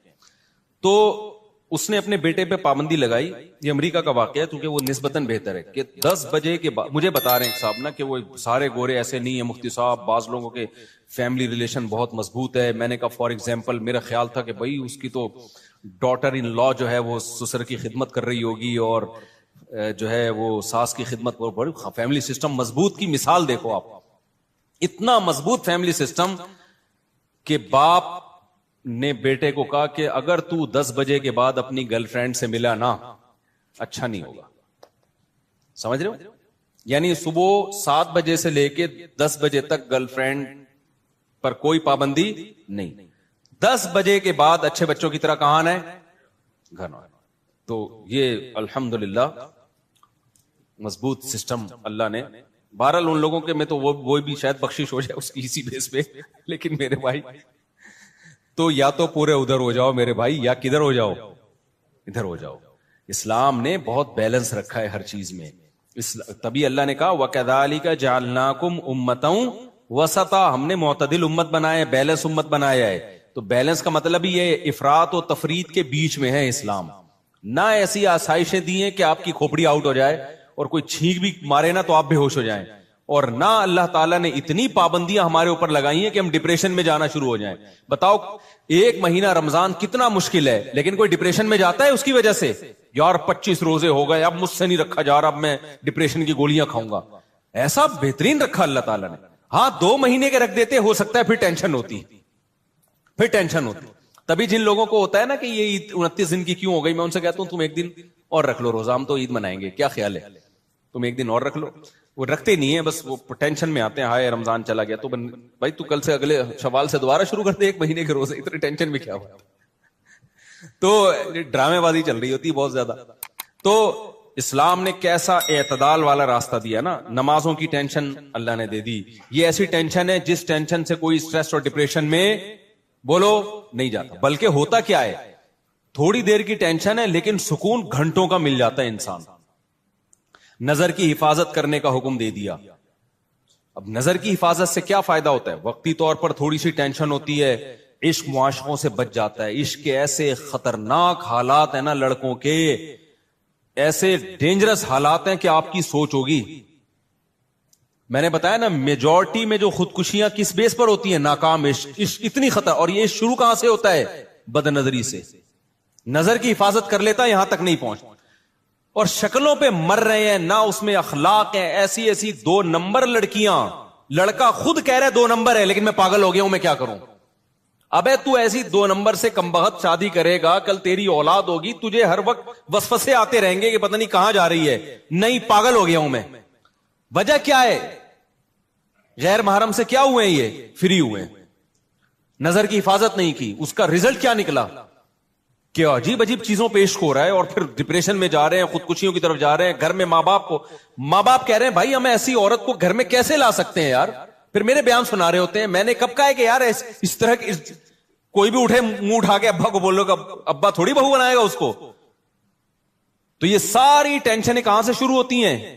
تو اس نے اپنے بیٹے پہ پابندی لگائی, یہ امریکہ کا واقعہ ہے کیونکہ وہ نسبتاً بہتر ہے, کہ 10 بجے کے بعد, مجھے بتا رہے ہیں صاحب نا کہ وہ سارے گورے ایسے نہیں ہیں مفتی صاحب, بعض لوگوں کے فیملی ریلیشن بہت مضبوط ہے. میں نے کہا فار ایگزامپل میرا خیال تھا کہ بھائی اس کی تو ڈاٹر ان لا جو ہے وہ سسر کی خدمت کر رہی ہوگی اور جو ہے وہ ساس کی خدمت, بڑی فیملی سسٹم مضبوط کی مثال دیکھو آپ, اتنا مضبوط فیملی سسٹم کہ باپ نے بیٹے کو کہا کہ اگر تو 10 بجے کے بعد اپنی گرل فرینڈ سے ملا نا اچھا نہیں ہوگا. سمجھ رہے ہو؟ یعنی صبح 7 بجے سے لے کے 10 بجے تک گرل فرینڈ پر کوئی پابندی نہیں. 10 بجے کے بعد اچھے بچوں کی طرح کہاں آنا ہے؟ گھر آنا. تو یہ الحمدللہ مضبوط سسٹم اللہ نے, بہرحال ان لوگوں کے میں تو وہ بھی شاید بخشش ہو جائے اس کی اسی بیس پہ, لیکن میرے بھائی تو یا تو پورے ادھر ہو جاؤ میرے بھائی, یا کدھر ہو جاؤ, ادھر ہو جاؤ. اسلام نے بہت بیلنس رکھا ہے ہر چیز میں, تبھی اللہ نے کہا وَكَذَلِكَ جَعَلْنَاكُمْ أُمَّةً وَسَطًا, ہم نے معتدل امت بنایا ہے, بیلنس امت بنایا ہے. تو بیلنس کا مطلب ہی یہ افراط و تفریط کے بیچ میں ہے اسلام. نہ ایسی آسائشیں دی ہیں کہ آپ کی کھوپڑی آؤٹ ہو جائے اور کوئی چھینک بھی مارے نا تو آپ بے ہوش ہو جائیں, اور نہ اللہ تعالیٰ نے اتنی پابندیاں ہمارے اوپر لگائی ہیں کہ ہم ڈپریشن میں جانا شروع ہو جائیں. بتاؤ ایک مہینہ رمضان کتنا مشکل ہے, لیکن کوئی ڈپریشن میں جاتا ہے اس کی وجہ سے؟ یار 25 روزے ہو گئے, اب مجھ سے نہیں رکھا جا رہا, اب میں ڈپریشن کی گولیاں کھاؤں گا. ایسا بہترین رکھا اللہ تعالیٰ نے. ہاں 2 مہینے کے رکھ دیتے, ہو سکتا ہے پھر ٹینشن ہوتی, پھر ٹینشن ہوتی. تبھی جن لوگوں کو ہوتا ہے نا کہ یہ عید 29 دن کی کیوں ہو گئی, میں ان سے کہتا ہوں تم ایک دن اور رکھ لو روزہ, ہم تو عید منائیں گے, کیا خیال ہے؟ تم ایک دن اور رکھ لو. وہ رکھتے نہیں ہیں, بس وہ ٹینشن میں آتے ہیں, ہائے رمضان چلا گیا. تو بھائی تو کل سے اگلے شوال سے دوبارہ شروع کر دے 1 مہینے کے روزے, اتنے ٹینشن میں کیا ہوا؟ تو ڈرامے بازی چل رہی ہوتی بہت زیادہ. تو اسلام نے کیسا اعتدال والا راستہ دیا نا. نمازوں کی ٹینشن اللہ نے دے دی, یہ ایسی ٹینشن ہے جس ٹینشن سے کوئی اسٹریس اور ڈپریشن میں بولو نہیں جاتا. بلکہ ہوتا کیا ہے, تھوڑی دیر کی ٹینشن ہے لیکن سکون گھنٹوں کا مل جاتا ہے انسان. نظر کی حفاظت کرنے کا حکم دے دیا. اب نظر کی حفاظت سے کیا فائدہ ہوتا ہے؟ وقتی طور پر تھوڑی سی ٹینشن ہوتی ہے, عشق معاشقوں سے بچ جاتا ہے. عشق کے ایسے خطرناک حالات ہیں نا لڑکوں کے, ایسے ڈینجرس حالات ہیں کہ آپ کی سوچ ہوگی. میں نے بتایا نا میجورٹی میں جو خودکشیاں کس بیس پر ہوتی ہیں؟ ناکام عشق. عشق اتنی خطر, اور یہ شروع کہاں سے ہوتا ہے؟ بد نظری سے. نظر کی حفاظت کر لیتا, یہاں تک نہیں پہنچ, اور شکلوں پہ مر رہے ہیں, نہ اس میں اخلاق ہیں. ایسی ایسی 2 نمبر لڑکیاں, لڑکا خود کہہ رہے 2 نمبر ہے لیکن میں پاگل ہو گیا ہوں, میں کیا کروں. ابے تو ایسی 2 نمبر سے کمبخت شادی کرے گا, کل تیری اولاد ہوگی, تجھے ہر وقت وسوسے آتے رہیں گے کہ پتہ نہیں کہاں جا رہی ہے. نہیں, پاگل ہو گیا ہوں میں. وجہ کیا ہے؟ غیر محرم سے کیا ہوئے ہیں؟ یہ فری ہوئے ہیں، نظر کی حفاظت نہیں کی، اس کا رزلٹ کیا نکلا؟ کیا عجیب عجیب چیزوں پیش ہو رہا ہے، اور پھر ڈپریشن میں جا رہے ہیں، خودکشیوں کی طرف جا رہے ہیں. گھر میں ماں باپ کہہ رہے ہیں بھائی ہمیں ایسی عورت کو گھر میں کیسے لا سکتے ہیں یار؟ پھر میرے بیان سنا رہے ہوتے ہیں. میں نے کب کہا ہے کہ یار اس طرح کوئی بھی اٹھے منہ اٹھا کے ابا کو بولو گا، ابا تھوڑی بہو بنائے گا اس کو. تو یہ ساری ٹینشنیں کہاں سے شروع ہوتی ہیں؟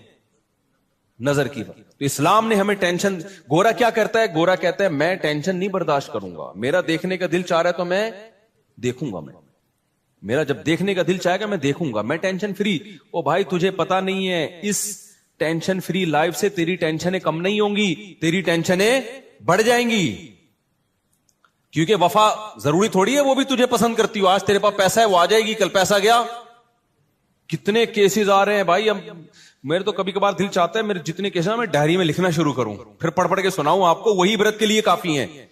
نظر کی. تو اسلام نے ہمیں ٹینشن، گورا کیا کرتا ہے؟ گورا کہتا ہے میں ٹینشن نہیں برداشت کروں گا، میرا دیکھنے کا دل چاہ رہا ہے تو میں دیکھوں گا، میرا جب دیکھنے کا دل چاہے گا میں دیکھوں گا، میں ٹینشن فری. او بھائی تجھے پتا نہیں ہے اس ٹینشن فری لائف سے تیری ٹینشنیں کم نہیں ہوں گی، تیری ٹینشنیں بڑھ جائیں گی. کیونکہ وفا ضروری تھوڑی ہے وہ بھی تجھے پسند کرتی ہو. آج تیرے پاس پیسہ ہے وہ آ جائے گی، کل پیسہ گیا. کتنے کیسز آ رہے ہیں بھائی. میرے تو کبھی کبھار دل چاہتا ہے میرے جتنے کیسز ہیں میں ڈائری میں لکھنا شروع کروں، پھر پڑھ کے سناؤں آپ کو، وہی عبرت کے لیے کافی ہیں.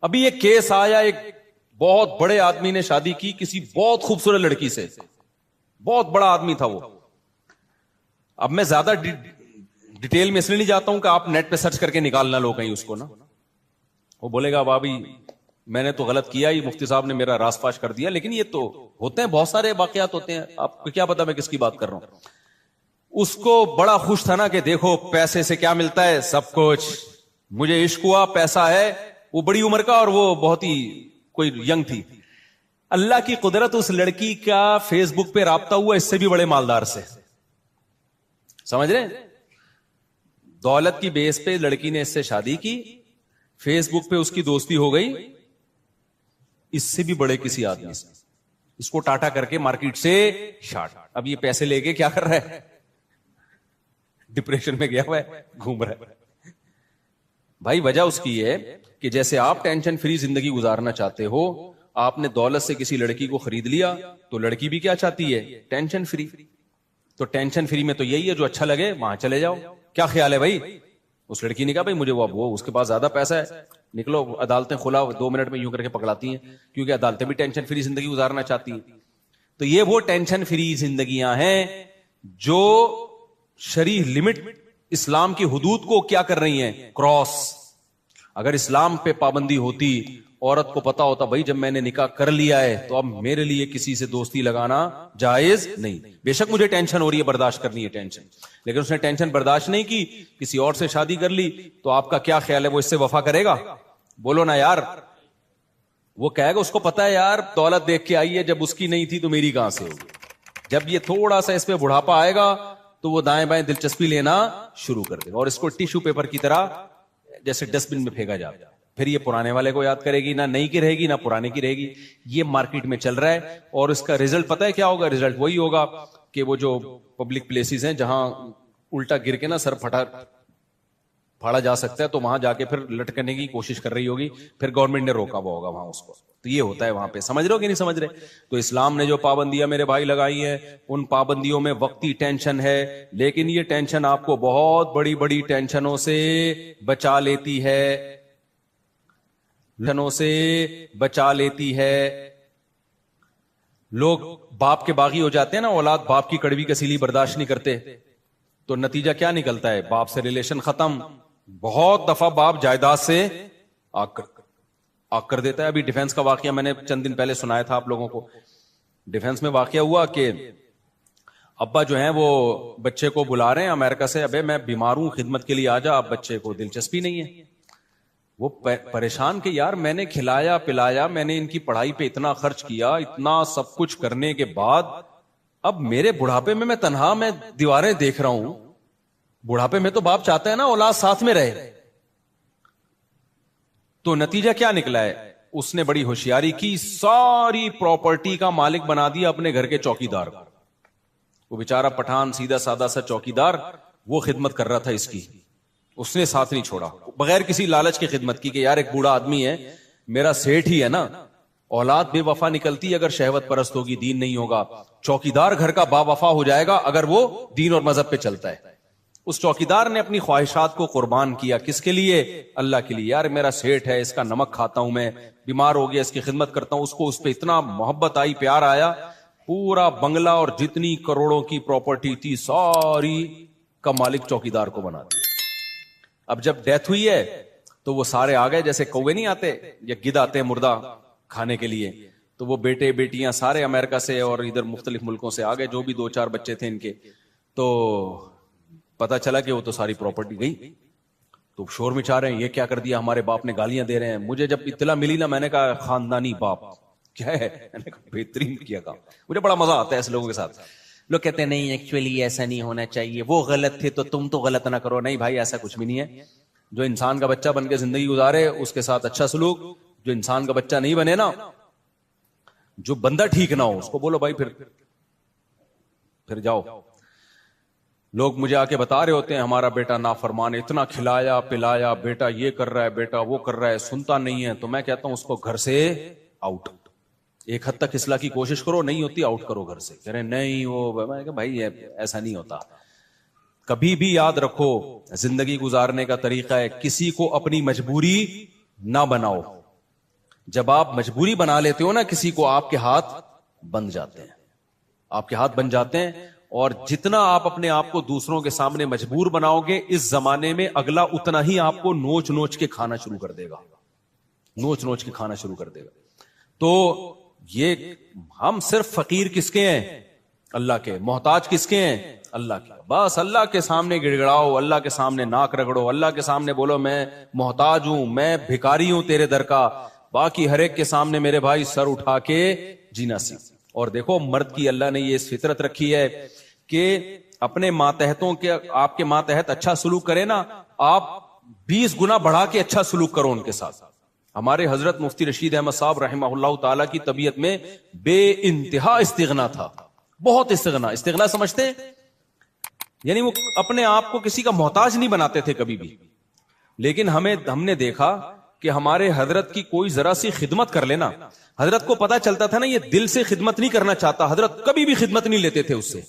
ابھی ایک کیس آیا، ایک بہت بڑے آدمی نے شادی کی کسی بہت خوبصورت لڑکی سے، بہت بڑا آدمی تھا وہ. اب میں زیادہ ڈیٹیل میں اس لیے نہیں جاتا ہوں کہ آپ نیٹ پہ سرچ کر کے نکالنا لو کہیں اس کو نا. وہ بولے گا بابی میں نے تو غلط کیا، یہ مفتی صاحب نے میرا راز فاش کر دیا. لیکن یہ تو ہوتے ہیں، بہت سارے واقعات ہوتے ہیں، آپ کو کیا پتا میں کس کی بات کر رہا ہوں. اس کو بڑا خوش تھا نا کہ دیکھو پیسے سے کیا ملتا ہے، سب کچھ. مجھے عشق ہوا، پیسہ ہے. وہ بڑی عمر کا اور وہ بہت ہی کوئی ینگ تھی. اللہ کی قدرت، اس لڑکی کا فیس بک پہ رابطہ ہوا اس سے بھی بڑے مالدار سے. سمجھ رہے ہیں؟ دولت کی بیس پہ لڑکی نے اس سے شادی کی، فیس بک پہ اس کی دوستی ہو گئی اس سے بھی بڑے کسی آدمی سے. اس کو ٹاٹا کر کے مارکیٹ سے شارٹ. اب یہ پیسے لے کے کیا کر رہا ہے؟ ڈپریشن میں گیا ہوا ہے، گھوم رہا ہے. بھائی وجہ اس کی ہے کہ جیسے آپ ٹینشن فری زندگی گزارنا چاہتے ہو، آپ نے دولت سے کسی لڑکی کو خرید لیا تو لڑکی بھی کیا چاہتی ہے؟ Tension free. تو ٹینشن فری میں تو یہی ہے جو اچھا لگے وہاں چلے جاؤ. کیا خیال ہے بھائی؟ اس لڑکی نے کہا بھائی مجھے وہ اس کے پاس زیادہ پیسہ ہے، نکلو عدالتیں کھلا 2 منٹ میں یوں کر کے پکڑاتی ہیں، کیونکہ عدالتیں بھی ٹینشن فری زندگی گزارنا چاہتی ہیں. تو یہ وہ ٹینشن فری زندگیاں ہیں جو شرعی لمٹ، اسلام کی حدود کو کیا کر رہی ہیں؟ کراس. اگر اسلام پہ پابندی ہوتی، عورت کو پتا ہوتا بھائی جب میں نے نکاح کر لیا ہے تو اب میرے لیے کسی سے دوستی لگانا جائز نہیں. بے شک مجھے ٹینشن ہو رہی ہے، برداشت کرنی ہے ٹینشن، لیکن اس نے ٹینشن برداشت نہیں کی، کسی اور سے شادی کر لی، تو آپ کا کیا خیال ہے وہ اس سے وفا کرے گا؟ بولو نا یار. وہ کہے گا اس کو پتا ہے یار دولت دیکھ کے آئی ہے، جب اس کی نہیں تھی تو میری کہاں سے ہوگی. جب یہ تھوڑا سا اس پہ بڑھاپا آئے گا تو وہ دائیں بائیں دلچسپی لینا شروع کر دے گا، اور اس کو ٹیشو پیپر کی طرح جیسے ڈسٹ بن میں پھینکا جائے. پھر یہ پرانے والے کو یاد کرے گی، نہ نئی کی رہے گی نہ پرانے کی رہے گی. یہ مارکیٹ میں چل رہا ہے، اور اس کا رزلٹ پتہ ہے کیا ہوگا؟ رزلٹ وہی ہوگا کہ وہ جو پبلک پلیسز ہیں جہاں الٹا گر کے نا سر پھاڑا جا سکتا ہے، تو وہاں جا کے پھر لٹکنے کی کوشش کر رہی ہوگی، پھر گورنمنٹ نے روکا ہوا ہوگا وہاں اس کو. تو یہ ہوتا ہے وہاں پہ. سمجھ رہے ہو کہ نہیں سمجھ رہے؟ تو اسلام نے جو پابندیاں میرے بھائی لگائی ہیں، ان پابندیوں میں وقتی ٹینشن ہے، لیکن یہ ٹینشن آپ کو بہت بڑی بڑی ٹینشنوں سے بچا لیتی ہے، بچا لیتی ہے. لوگ باپ کے باغی ہو جاتے ہیں نا، اولاد باپ کی کڑوی کسیلی برداشت نہیں کرتے، تو نتیجہ کیا نکلتا ہے؟ باپ سے ریلیشن ختم. بہت دفعہ باپ جائیداد سے آگ کر دیتا ہے. ابھی ڈیفنس کا واقعہ میں نے چند دن پہلے سنایا تھا آپ لوگوں کو. ڈیفنس میں واقعہ ہوا کہ ابا جو ہیں وہ بچے کو بلا رہے ہیں امریکہ سے، ابے میں بیمار ہوں خدمت کے لیے آ جا. اب بچے کو دلچسپی نہیں ہے، وہ پریشان کہ یار میں نے کھلایا پلایا، میں نے ان کی پڑھائی پہ اتنا خرچ کیا، اتنا سب کچھ کرنے کے بعد اب میرے بڑھاپے میں تنہا میں دیواریں دیکھ رہا ہوں. بڑھاپے میں تو باپ چاہتا ہے نا اولاد ساتھ میں رہے. تو نتیجہ کیا نکلا ہے؟ اس نے بڑی ہوشیاری کی، ساری پراپرٹی کا مالک بنا دیا اپنے گھر کے چوکیدار. وہ بیچارہ پٹھان سیدھا سادہ سا چوکیدار، وہ خدمت کر رہا تھا اس کی، اس نے ساتھ نہیں چھوڑا، بغیر کسی لالچ کی خدمت کی کہ یار ایک بوڑھا آدمی ہے، میرا سیٹ ہی ہے نا. اولاد بے وفا نکلتی اگر شہوت پرست ہوگی، دین نہیں ہوگا. چوکیدار گھر کا با وفا ہو جائے گا اگر وہ دین اور مذہب پہ چلتا ہے. اس چوکیدار نے اپنی خواہشات کو قربان کیا، کس کے لیے؟ اللہ کے لیے. یار میرا سیٹ ہے، اس کا نمک کھاتا ہوں میں، بیمار ہو گیا اس کی خدمت کرتا ہوں. اس کو اس پہ اتنا محبت آئی، پیار آیا، پورا بنگلہ اور جتنی کروڑوں کی پراپرٹی تھی ساری کا مالک چوکیدار کو بنا دیا. اب جب ڈیتھ ہوئی ہے تو وہ سارے آ گئے, جیسے کوے نہیں آتے یا گدھ آتے ہیں مردہ کھانے کے لیے, تو وہ بیٹے بیٹیاں سارے امریکہ سے اور ادھر مختلف ملکوں سے آ گئے, جو بھی 2-4 بچے تھے ان کے. تو پتا چلا کہ وہ تو ساری پراپرٹی گئی, تو شور مچا رہے ہیں یہ کیا کر دیا, ہمارے باپ نے گالیاں دے رہے ہیں. مجھے جب اطلاع ملی نا, میں نے کہا خاندانی باپ کیا ہے, میں نے کہا بہترین کیا کام. مجھے بڑا مزہ آتا ہے ایسے لوگوں کے ساتھ. لوگ کہتے ہیں نہیں ایکچولی ایسا نہیں ہونا چاہیے, وہ غلط تھے تو تم تو غلط نہ کرو. نہیں بھائی, ایسا کچھ بھی نہیں ہے. جو انسان کا بچہ بن کے زندگی گزارے اس کے ساتھ اچھا سلوک, جو انسان کا بچہ نہیں بنے نا, جو بندہ ٹھیک نہ ہو, اس کو بولو بھائی پھر جاؤ. لوگ مجھے آ کے بتا رہے ہوتے ہیں ہمارا بیٹا نافرمان ہے, اتنا کھلایا پلایا, بیٹا یہ کر رہا ہے, بیٹا وہ کر رہا ہے, سنتا نہیں ہے. تو میں کہتا ہوں اس کو گھر سے آؤٹ. ایک حد تک اصلاح کی کوشش کرو, نہیں ہوتی آؤٹ کرو گھر سے. کہہ رہے نہیں وہ, میں کہا بھائی ایسا نہیں ہوتا. کبھی بھی یاد رکھو, زندگی گزارنے کا طریقہ ہے کسی کو اپنی مجبوری نہ بناؤ. جب آپ مجبوری بنا لیتے ہو نا کسی کو, آپ کے ہاتھ بن جاتے ہیں, آپ کے ہاتھ بن جاتے ہیں. اور جتنا آپ اپنے آپ کو دوسروں کے سامنے مجبور بناؤ گے, اس زمانے میں اگلا اتنا ہی آپ کو نوچ نوچ کے کھانا شروع کر دے گا, نوچ نوچ کے کھانا شروع کر دے گا. تو یہ ہم صرف فقیر کس کے ہیں, اللہ کے. محتاج کس کے ہیں, اللہ کے. بس اللہ کے سامنے گڑ گڑاؤ, اللہ کے سامنے ناک رگڑو, اللہ کے سامنے بولو میں محتاج ہوں, میں بھکاری ہوں تیرے در کا. باقی ہر ایک کے سامنے میرے بھائی سر اٹھا کے جینا سیکھ. اور دیکھو مرد کی اللہ نے یہ فطرت رکھی ہے کہ اپنے ماتحتوں کے, آپ کے ماتحت اچھا سلوک کرے نا, آپ 20 گنا بڑھا کے اچھا سلوک کرو ان کے ساتھ. ہمارے حضرت مفتی رشید احمد صاحب رحمہ اللہ تعالی کی طبیعت میں بے انتہا استغنا تھا, بہت استغنا. استغنا سمجھتے ہیں یعنی وہ اپنے آپ کو کسی کا محتاج نہیں بناتے تھے کبھی بھی. لیکن ہم نے دیکھا کہ ہمارے حضرت کی کوئی ذرا سی خدمت کر لینا, حضرت کو پتا چلتا تھا نا یہ دل سے خدمت نہیں کرنا چاہتا, حضرت کبھی بھی خدمت نہیں لیتے تھے اس سے.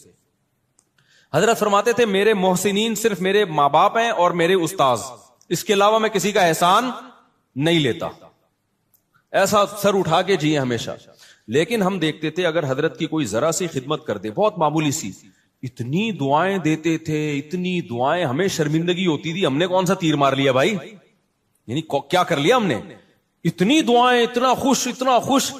حضرت فرماتے تھے میرے محسنین صرف میرے ماں باپ ہیں اور میرے استاذ, اس کے علاوہ میں کسی کا احسان نہیں لیتا. ایسا سر اٹھا کے جیے ہمیشہ. لیکن ہم دیکھتے تھے اگر حضرت کی کوئی ذرا سی خدمت کر دے, بہت معمولی سی, اتنی دعائیں دیتے تھے, اتنی دعائیں, ہمیں شرمندگی ہوتی تھی ہم نے کون سا تیر مار لیا بھائی, یعنی کیا کر لیا ہم نے, اتنی دعائیں, اتنا خوش اتنا خوش.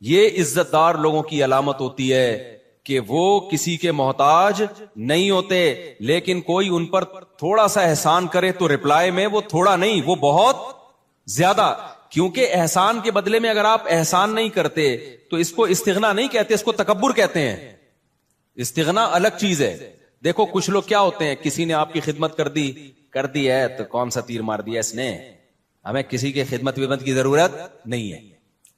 یہ عزت دار لوگوں کی علامت ہوتی ہے کہ وہ کسی کے محتاج نہیں ہوتے, لیکن کوئی ان پر تھوڑا سا احسان کرے تو رپلائی میں وہ تھوڑا نہیں, وہ بہت زیادہ. کیونکہ احسان کے بدلے میں اگر آپ احسان نہیں کرتے تو اس کو استغنا نہیں کہتے, اس کو تکبر کہتے ہیں. استغنا الگ چیز ہے. دیکھو کچھ لوگ کیا ہوتے ہیں, کسی نے آپ کی خدمت کر دی ہے تو کون سا تیر مار دیا اس نے, ہمیں کسی کے خدمت کی ضرورت نہیں ہے.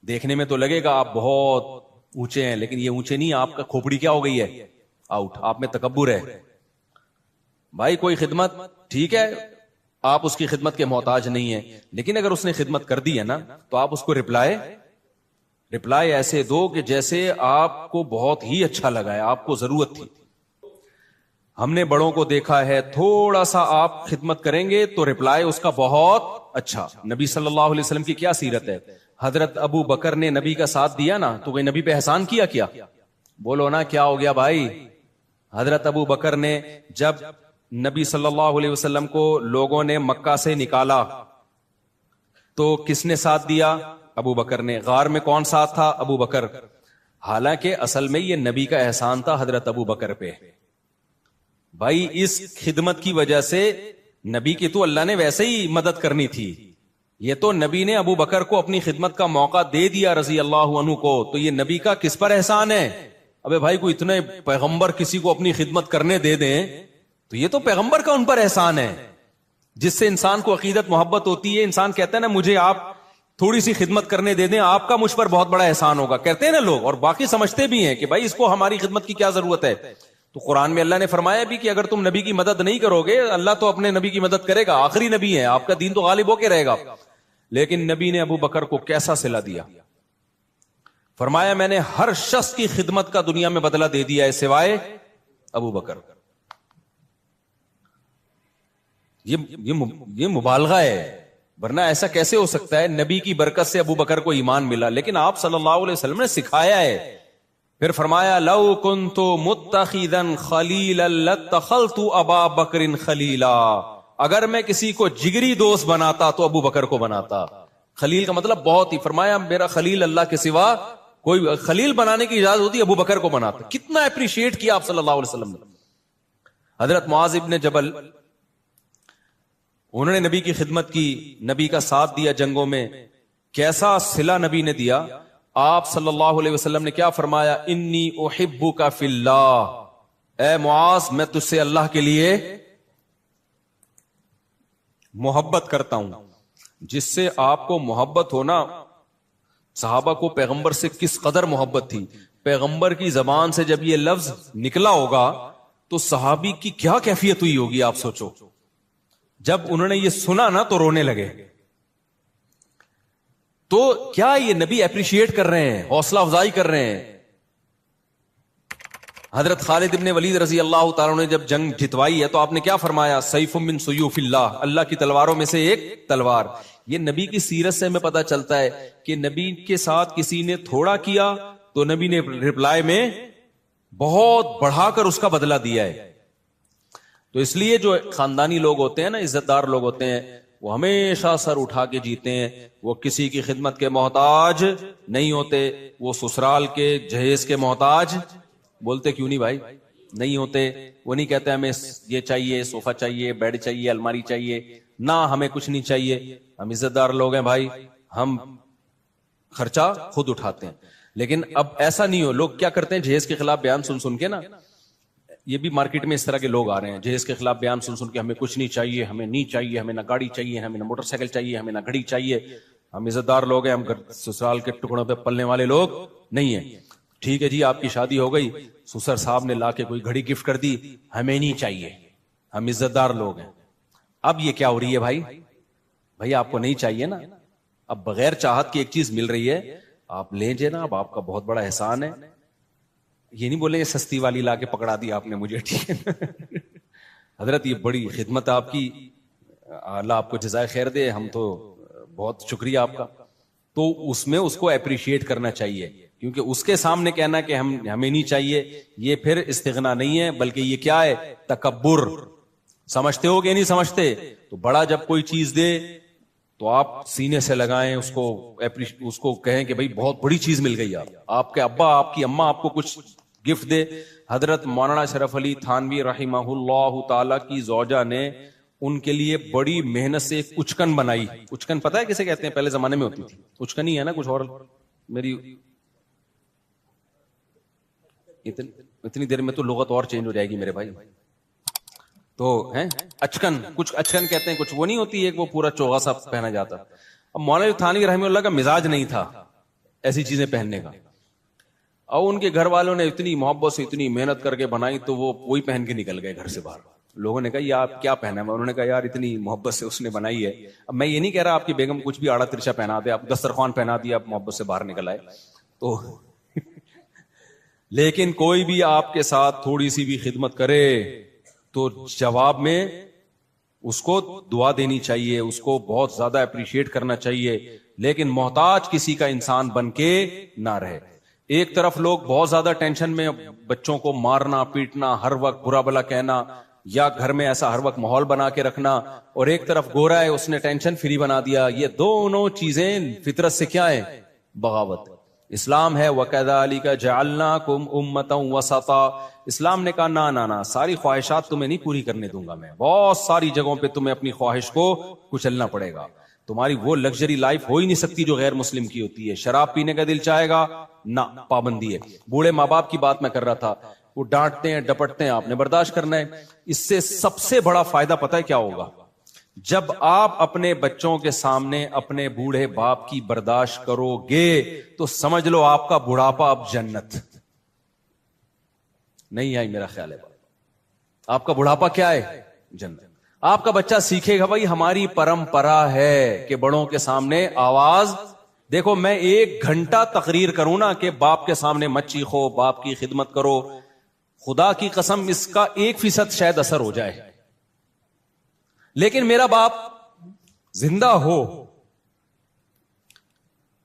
دیکھنے میں تو لگے گا آپ بہت اونچے ہیں, لیکن یہ اونچے نہیں, آپ کا کھوپڑی کیا ہو گئی ہے, آؤٹ. آپ میں تکبر ہے. بھائی کوئی خدمت ٹھیک ہے, آپ اس کی خدمت کے محتاج نہیں ہیں, لیکن اگر اس نے خدمت کر دی ہے نا تو آپ اس کو رپلائی ایسے دو کہ جیسے آپ کو بہت ہی اچھا لگا ہے, آپ کو ضرورت تھی. ہم نے بڑوں کو دیکھا ہے, تھوڑا سا آپ خدمت کریں گے تو رپلائی اس کا بہت اچھا. نبی صلی اللہ علیہ وسلم کی کیا سیرت ہے, حضرت ابو بکر نے نبی کا ساتھ دیا نا تو وہ نبی پہ احسان کیا بولو نا کیا ہو گیا بھائی. حضرت ابو بکر نے جب نبی صلی اللہ علیہ وسلم کو لوگوں نے مکہ سے نکالا تو کس نے ساتھ دیا, ابو بکر نے. غار میں کون ساتھ تھا, ابو بکر. حالانکہ اصل میں یہ نبی کا احسان تھا حضرت ابو بکر پہ. بھائی اس خدمت کی وجہ سے نبی کی تو اللہ نے ویسے ہی مدد کرنی تھی, یہ تو نبی نے ابو بکر کو اپنی خدمت کا موقع دے دیا رضی اللہ عنہ کو, تو یہ نبی کا کس پر احسان ہے. ابے بھائی کوئی اتنے پیغمبر کسی کو اپنی خدمت کرنے دے دیں تو یہ تو پیغمبر کا ان پر احسان ہے, جس سے انسان کو عقیدت محبت ہوتی ہے. انسان کہتا ہے نا مجھے آپ تھوڑی سی خدمت کرنے دے دیں, آپ کا مجھ پر بہت بڑا احسان ہوگا, کہتے ہیں نا لوگ, اور باقی سمجھتے بھی ہیں کہ بھائی اس کو ہماری خدمت کی کیا ضرورت ہے. تو قرآن میں اللہ نے فرمایا بھی کہ اگر تم نبی کی مدد نہیں کرو گے, اللہ تو اپنے نبی کی مدد کرے گا, آخری نبی ہے, آپ کا دین تو غالب ہو کے رہے گا. لیکن نبی نے ابو بکر کو کیسا صلہ دیا, فرمایا میں نے ہر شخص کی خدمت کا دنیا میں بدلہ دے دیا ہے سوائے ابو بکر. یہ مبالغہ ہے, ورنہ ایسا کیسے ہو سکتا ہے. نبی کی برکت سے ابو بکر کو ایمان ملا, لیکن آپ صلی اللہ علیہ وسلم نے سکھایا ہے پھر فرمایا لو کنت متخذا خلیلا لاتخذت ابا بکر خلیلا، اگر میں کسی کو جگری دوست بناتا تو ابو بکر کو بناتا. خلیل کا مطلب بہت ہی، فرمایا میرا خلیل اللہ کے سوا کوئی، خلیل بنانے کی اجازت ہوتی ابو بکر کو بناتا. کتنا اپریشیٹ کیا آپ صلی اللہ علیہ وسلم نے. حضرت معاذ ابن جبل، انہوں نے نبی کی خدمت کی، نبی کا ساتھ دیا جنگوں میں. کیسا صلہ نبی نے دیا. آپ صلی اللہ علیہ وسلم نے کیا فرمایا، انی احبک فی اللہ، اے معاذ میں تجھ سے اللہ کے لیے محبت کرتا ہوں. جس سے آپ کو محبت ہونا، صحابہ کو پیغمبر سے کس قدر محبت تھی. پیغمبر کی زبان سے جب یہ لفظ نکلا ہوگا تو صحابی کی کیا کیفیت ہوئی ہوگی آپ سوچو. جب انہوں نے یہ سنا نا تو رونے لگے. تو کیا یہ نبی اپریشیٹ کر رہے ہیں، حوصلہ افزائی کر رہے ہیں. حضرت خالد ابن ولید رضی اللہ تعالیٰ نے جب جنگ جتوائی ہے تو آپ نے کیا فرمایا، سیف من سیوف اللہ، اللہ کی تلواروں میں سے ایک تلوار. یہ نبی کی سیرت سے ہمیں پتا چلتا ہے کہ نبی کے ساتھ کسی نے تھوڑا کیا تو نبی نے رپلائی میں بہت بڑھا کر اس کا بدلہ دیا ہے. تو اس لیے جو خاندانی لوگ ہوتے ہیں نا، عزت دار لوگ ہوتے ہیں، وہ ہمیشہ سر اٹھا کے جیتے ہیں. وہ کسی کی خدمت کے محتاج نہیں ہوتے. وہ سسرال کے جہیز کے محتاج، بولتے کیوں نہیں بھائی، نہیں ہوتے. وہ نہیں کہتے ہمیں یہ چاہیے، صوفہ چاہیے، بیڈ چاہیے، الماری چاہیے، نہ ہمیں کچھ نہیں چاہیے. ہم عزت دار لوگ ہیں بھائی، ہم خرچہ خود اٹھاتے ہیں. لیکن اب ایسا نہیں ہو. لوگ کیا کرتے ہیں، جہیز کے خلاف بیان سن سن کے نا، یہ بھی مارکیٹ میں اس طرح کے لوگ آ رہے ہیں، جہیز کے خلاف بیان سن سن کے ہمیں کچھ نہیں چاہیے، ہمیں نہیں چاہیے، ہمیں نہ گاڑی چاہیے، ہمیں نہ موٹر سائیکل چاہیے، ہمیں نہ گھڑی چاہیے. ہم عزت دار لوگ ہیں، ہم سسرال کے ٹکڑوں پہ پلنے والے لوگ نہیں ہیں. ٹھیک ہے جی، آپ کی شادی ہو گئی، سسر صاحب نے لا کے کوئی گھڑی گفٹ کر دی، ہمیں نہیں چاہیے، ہم عزت دار لوگ ہیں. اب یہ کیا ہو رہی ہے بھائی آپ کو نہیں چاہیے نا. اب بغیر چاہت کی ایک چیز مل رہی ہے، آپ لیں جے نا، اب آپ کا بہت بڑا احسان ہے. یہ نہیں بولے سستی والی لا کے پکڑا دی آپ نے مجھے، ٹھیک ہے حضرت یہ بڑی خدمت آپ کی، اللہ آپ کو جزائے خیر دے، ہم تو بہت شکریہ آپ کا. تو اس میں اس کو اپریشیٹ کرنا چاہیے، کیونکہ اس کے سامنے کہنا کہ ہمیں نہیں چاہیے، یہ پھر استغنا نہیں ہے، بلکہ یہ کیا ہے، تکبر. سمجھتے ہو کہ نہیں سمجھتے؟ تو بڑا جب کوئی چیز دے تو آپ سینے سے لگائیں اس کو کہیں کہ بھئی بہت بڑی چیز مل گئی. آپ کے ابا، آپ کی اماں آپ کو کچھ گفٹ دے. حضرت مولانا شرف علی تھانوی رحمہ اللہ تعالی کی زوجہ نے ان کے لیے بڑی محنت سے ایک اچکن بنائی. اچکن پتہ ہے کسے کہتے ہیں؟ پہلے زمانے میں ہوتی تھی. اچکن ہی ہے نا، کچھ اور میری اتنی دیر میں تو لغت اور چینج ہو جائے گی میرے بھائی. تو ہیں اچکن، کچھ اچکن کہتے ہیں، کچھ وہ نہیں ہوتی ایک وہ پورا چوغا سا پہنا جاتا. اب مولانا تھانوی رحمہ اللہ کا مزاج نہیں تھا ایسی چیزیں پہننے کا، اور ان کے گھر والوں نے اتنی محبت سے اتنی محنت کر کے بنائی تو وہ وہی پہن کے نکل گئے گھر سے باہر. لوگوں نے کہا یہ آپ کیا پہنا ہے؟ انہوں نے کہا یار اتنی محبت سے اس نے بنائی ہے. اب میں یہ نہیں کہہ رہا آپ کی بیگم کچھ بھی آڑا ترچا پہنا دے، آپ دسترخوان پہنا دیا، آپ محبت سے باہر نکل آئے تو لیکن کوئی بھی آپ کے ساتھ تھوڑی سی بھی خدمت کرے تو جواب میں اس کو دعا دینی چاہیے، اس کو بہت زیادہ اپریشیٹ کرنا چاہیے، لیکن محتاج کسی کا انسان بن کے نہ رہے. ایک طرف لوگ بہت زیادہ ٹینشن میں، بچوں کو مارنا پیٹنا، ہر وقت برا بلا کہنا، یا گھر میں ایسا ہر وقت ماحول بنا کے رکھنا، اور ایک طرف گورا ہے اس نے ٹینشن فری بنا دیا. یہ دونوں چیزیں فطرت سے کیا ہے؟ بغاوت. اسلام ہے وَكَذَلِكَ جَعَلْنَاكُمْ أُمَّةً وَسَطًا. اسلام نے کہا نہ ساری خواہشات تمہیں نہیں پوری کرنے دوں گا میں، بہت ساری جگہوں پہ تمہیں اپنی خواہش کو کچلنا پڑے گا. تمہاری وہ لگژری لائف ہو ہی نہیں سکتی جو غیر مسلم کی ہوتی ہے. شراب پینے کا دل چاہے گا نہ، پابندی ہے. بوڑھے ماں باپ کی بات میں کر رہا تھا، وہ ڈانٹتے ہیں ڈپٹتے ہیں، آپ نے برداشت کرنا ہے. اس سے سب سے بڑا فائدہ پتہ ہے کیا ہوگا؟ جب آپ اپنے بچوں کے سامنے اپنے بوڑھے باپ کی برداشت کرو گے تو سمجھ لو آپ کا بڑھاپا اب جنت. نہیں آئی میرا خیال ہے بات؟ آپ کا بڑھاپا کیا ہے؟ جنت. آپ کا بچہ سیکھے گا بھائی ہماری پرمپرا ہے کہ بڑوں کے سامنے آواز. دیکھو میں 1 گھنٹہ تقریر کروں نا کہ باپ کے سامنے مت چیخو، باپ کی خدمت کرو، خدا کی قسم اس کا 1% شاید اثر ہو جائے. لیکن میرا باپ زندہ ہو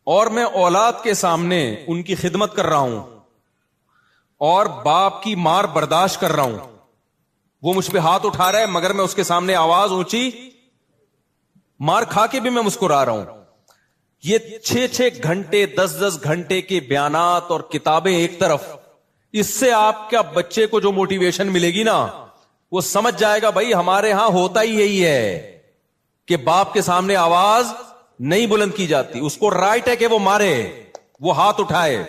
اور میں اولاد کے سامنے ان کی خدمت کر رہا ہوں اور باپ کی مار برداشت کر رہا ہوں, وہ مجھ پہ ہاتھ اٹھا رہا ہے مگر میں اس کے سامنے آواز اونچی, مار کھا کے بھی میں مسکرا رہا ہوں. یہ 6-6 گھنٹے 10-10 گھنٹے کے بیانات اور کتابیں ایک طرف, اس سے آپ کا بچے کو جو موٹیویشن ملے گی نا, وہ سمجھ جائے گا بھائی ہمارے ہاں ہوتا ہی یہی ہے کہ باپ کے سامنے آواز نہیں بلند کی جاتی. اس کو رائٹ ہے کہ وہ مارے, وہ ہاتھ اٹھائے,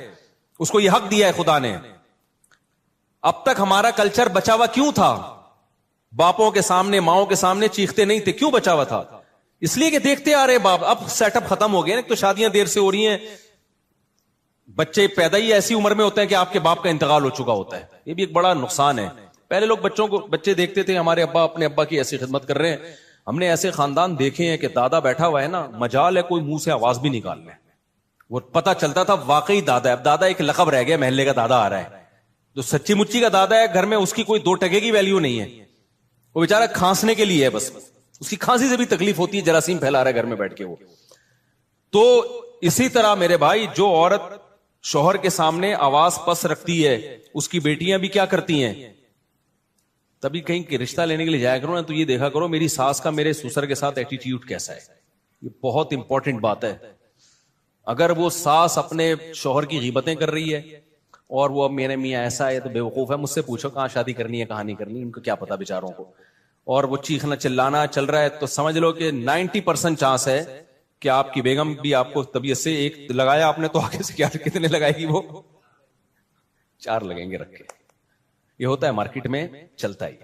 اس کو یہ حق دیا ہے خدا نے. اب تک ہمارا کلچر بچا ہوا کیوں تھا؟ باپوں کے سامنے ماؤں کے سامنے چیختے نہیں تھے. کیوں بچا ہوا تھا؟ اس لیے کہ دیکھتے آ رہے باپ. اب سیٹ اپ ختم ہو گیا نا, تو شادیاں دیر سے ہو رہی ہیں, بچے پیدا ہی ایسی عمر میں ہوتے ہیں کہ آپ کے باپ کا انتقال ہو چکا ہوتا ہے. یہ بھی ایک بڑا نقصان ہے. پہلے لوگ بچے دیکھتے تھے ہمارے ابا اپنے ابا کی ایسی خدمت کر رہے ہیں. ہم نے ایسے خاندان دیکھے ہیں کہ دادا بیٹھا ہوا ہے نا, مجال ہے کوئی منہ سے آواز بھی نکال لے, وہ پتا چلتا تھا واقعی دادا ہے. اب دادا ایک لقب رہ گیا, محلے کا دادا آ رہا ہے. جو سچی مچی کا دادا ہے گھر میں, اس کی کوئی 2 ٹکے کی ویلیو نہیں ہے. وہ بیچارہ کھانسنے کے لیے ہے بس, اس کی کھانسی سے بھی تکلیف ہوتی ہے, جراثیم پھیلا رہا ہے گھر میں بیٹھ کے وہ. تو اسی طرح میرے بھائی, جو عورت شوہر کے سامنے آواز پس رکھتی ہے, اس کی بیٹیاں بھی کیا کرتی ہیں. تبھی کہیں کہ رشتہ لینے کے لیے جایا کرو نا, تو یہ دیکھا کرو میری ساس کا میرے سسر کے ساتھ ایٹیٹیوڈ کیسا ہے. یہ بہت امپورٹنٹ بات ہے. اگر وہ ساس اپنے شوہر کی غیبتیں کر رہی ہے اور وہ اب میرے میاں ایسا ہے تو بے وقوف ہے, مجھ سے پوچھو کہاں شادی کرنی ہے کہاں نہیں کرنی, ان کو کیا پتا بیچاروں کو. اور وہ چیخنا چلانا چل رہا ہے, تو سمجھ لو کہ 90% چانس ہے کہ آپ کی بیگم بھی آپ کو طبیعت سے, ایک لگایا آپ نے تو آگے سے کیا کتنے لگائے گی, وہ 4 لگیں گے رکھ کے. یہ ہوتا ہے مارکیٹ میں, چلتا ہی.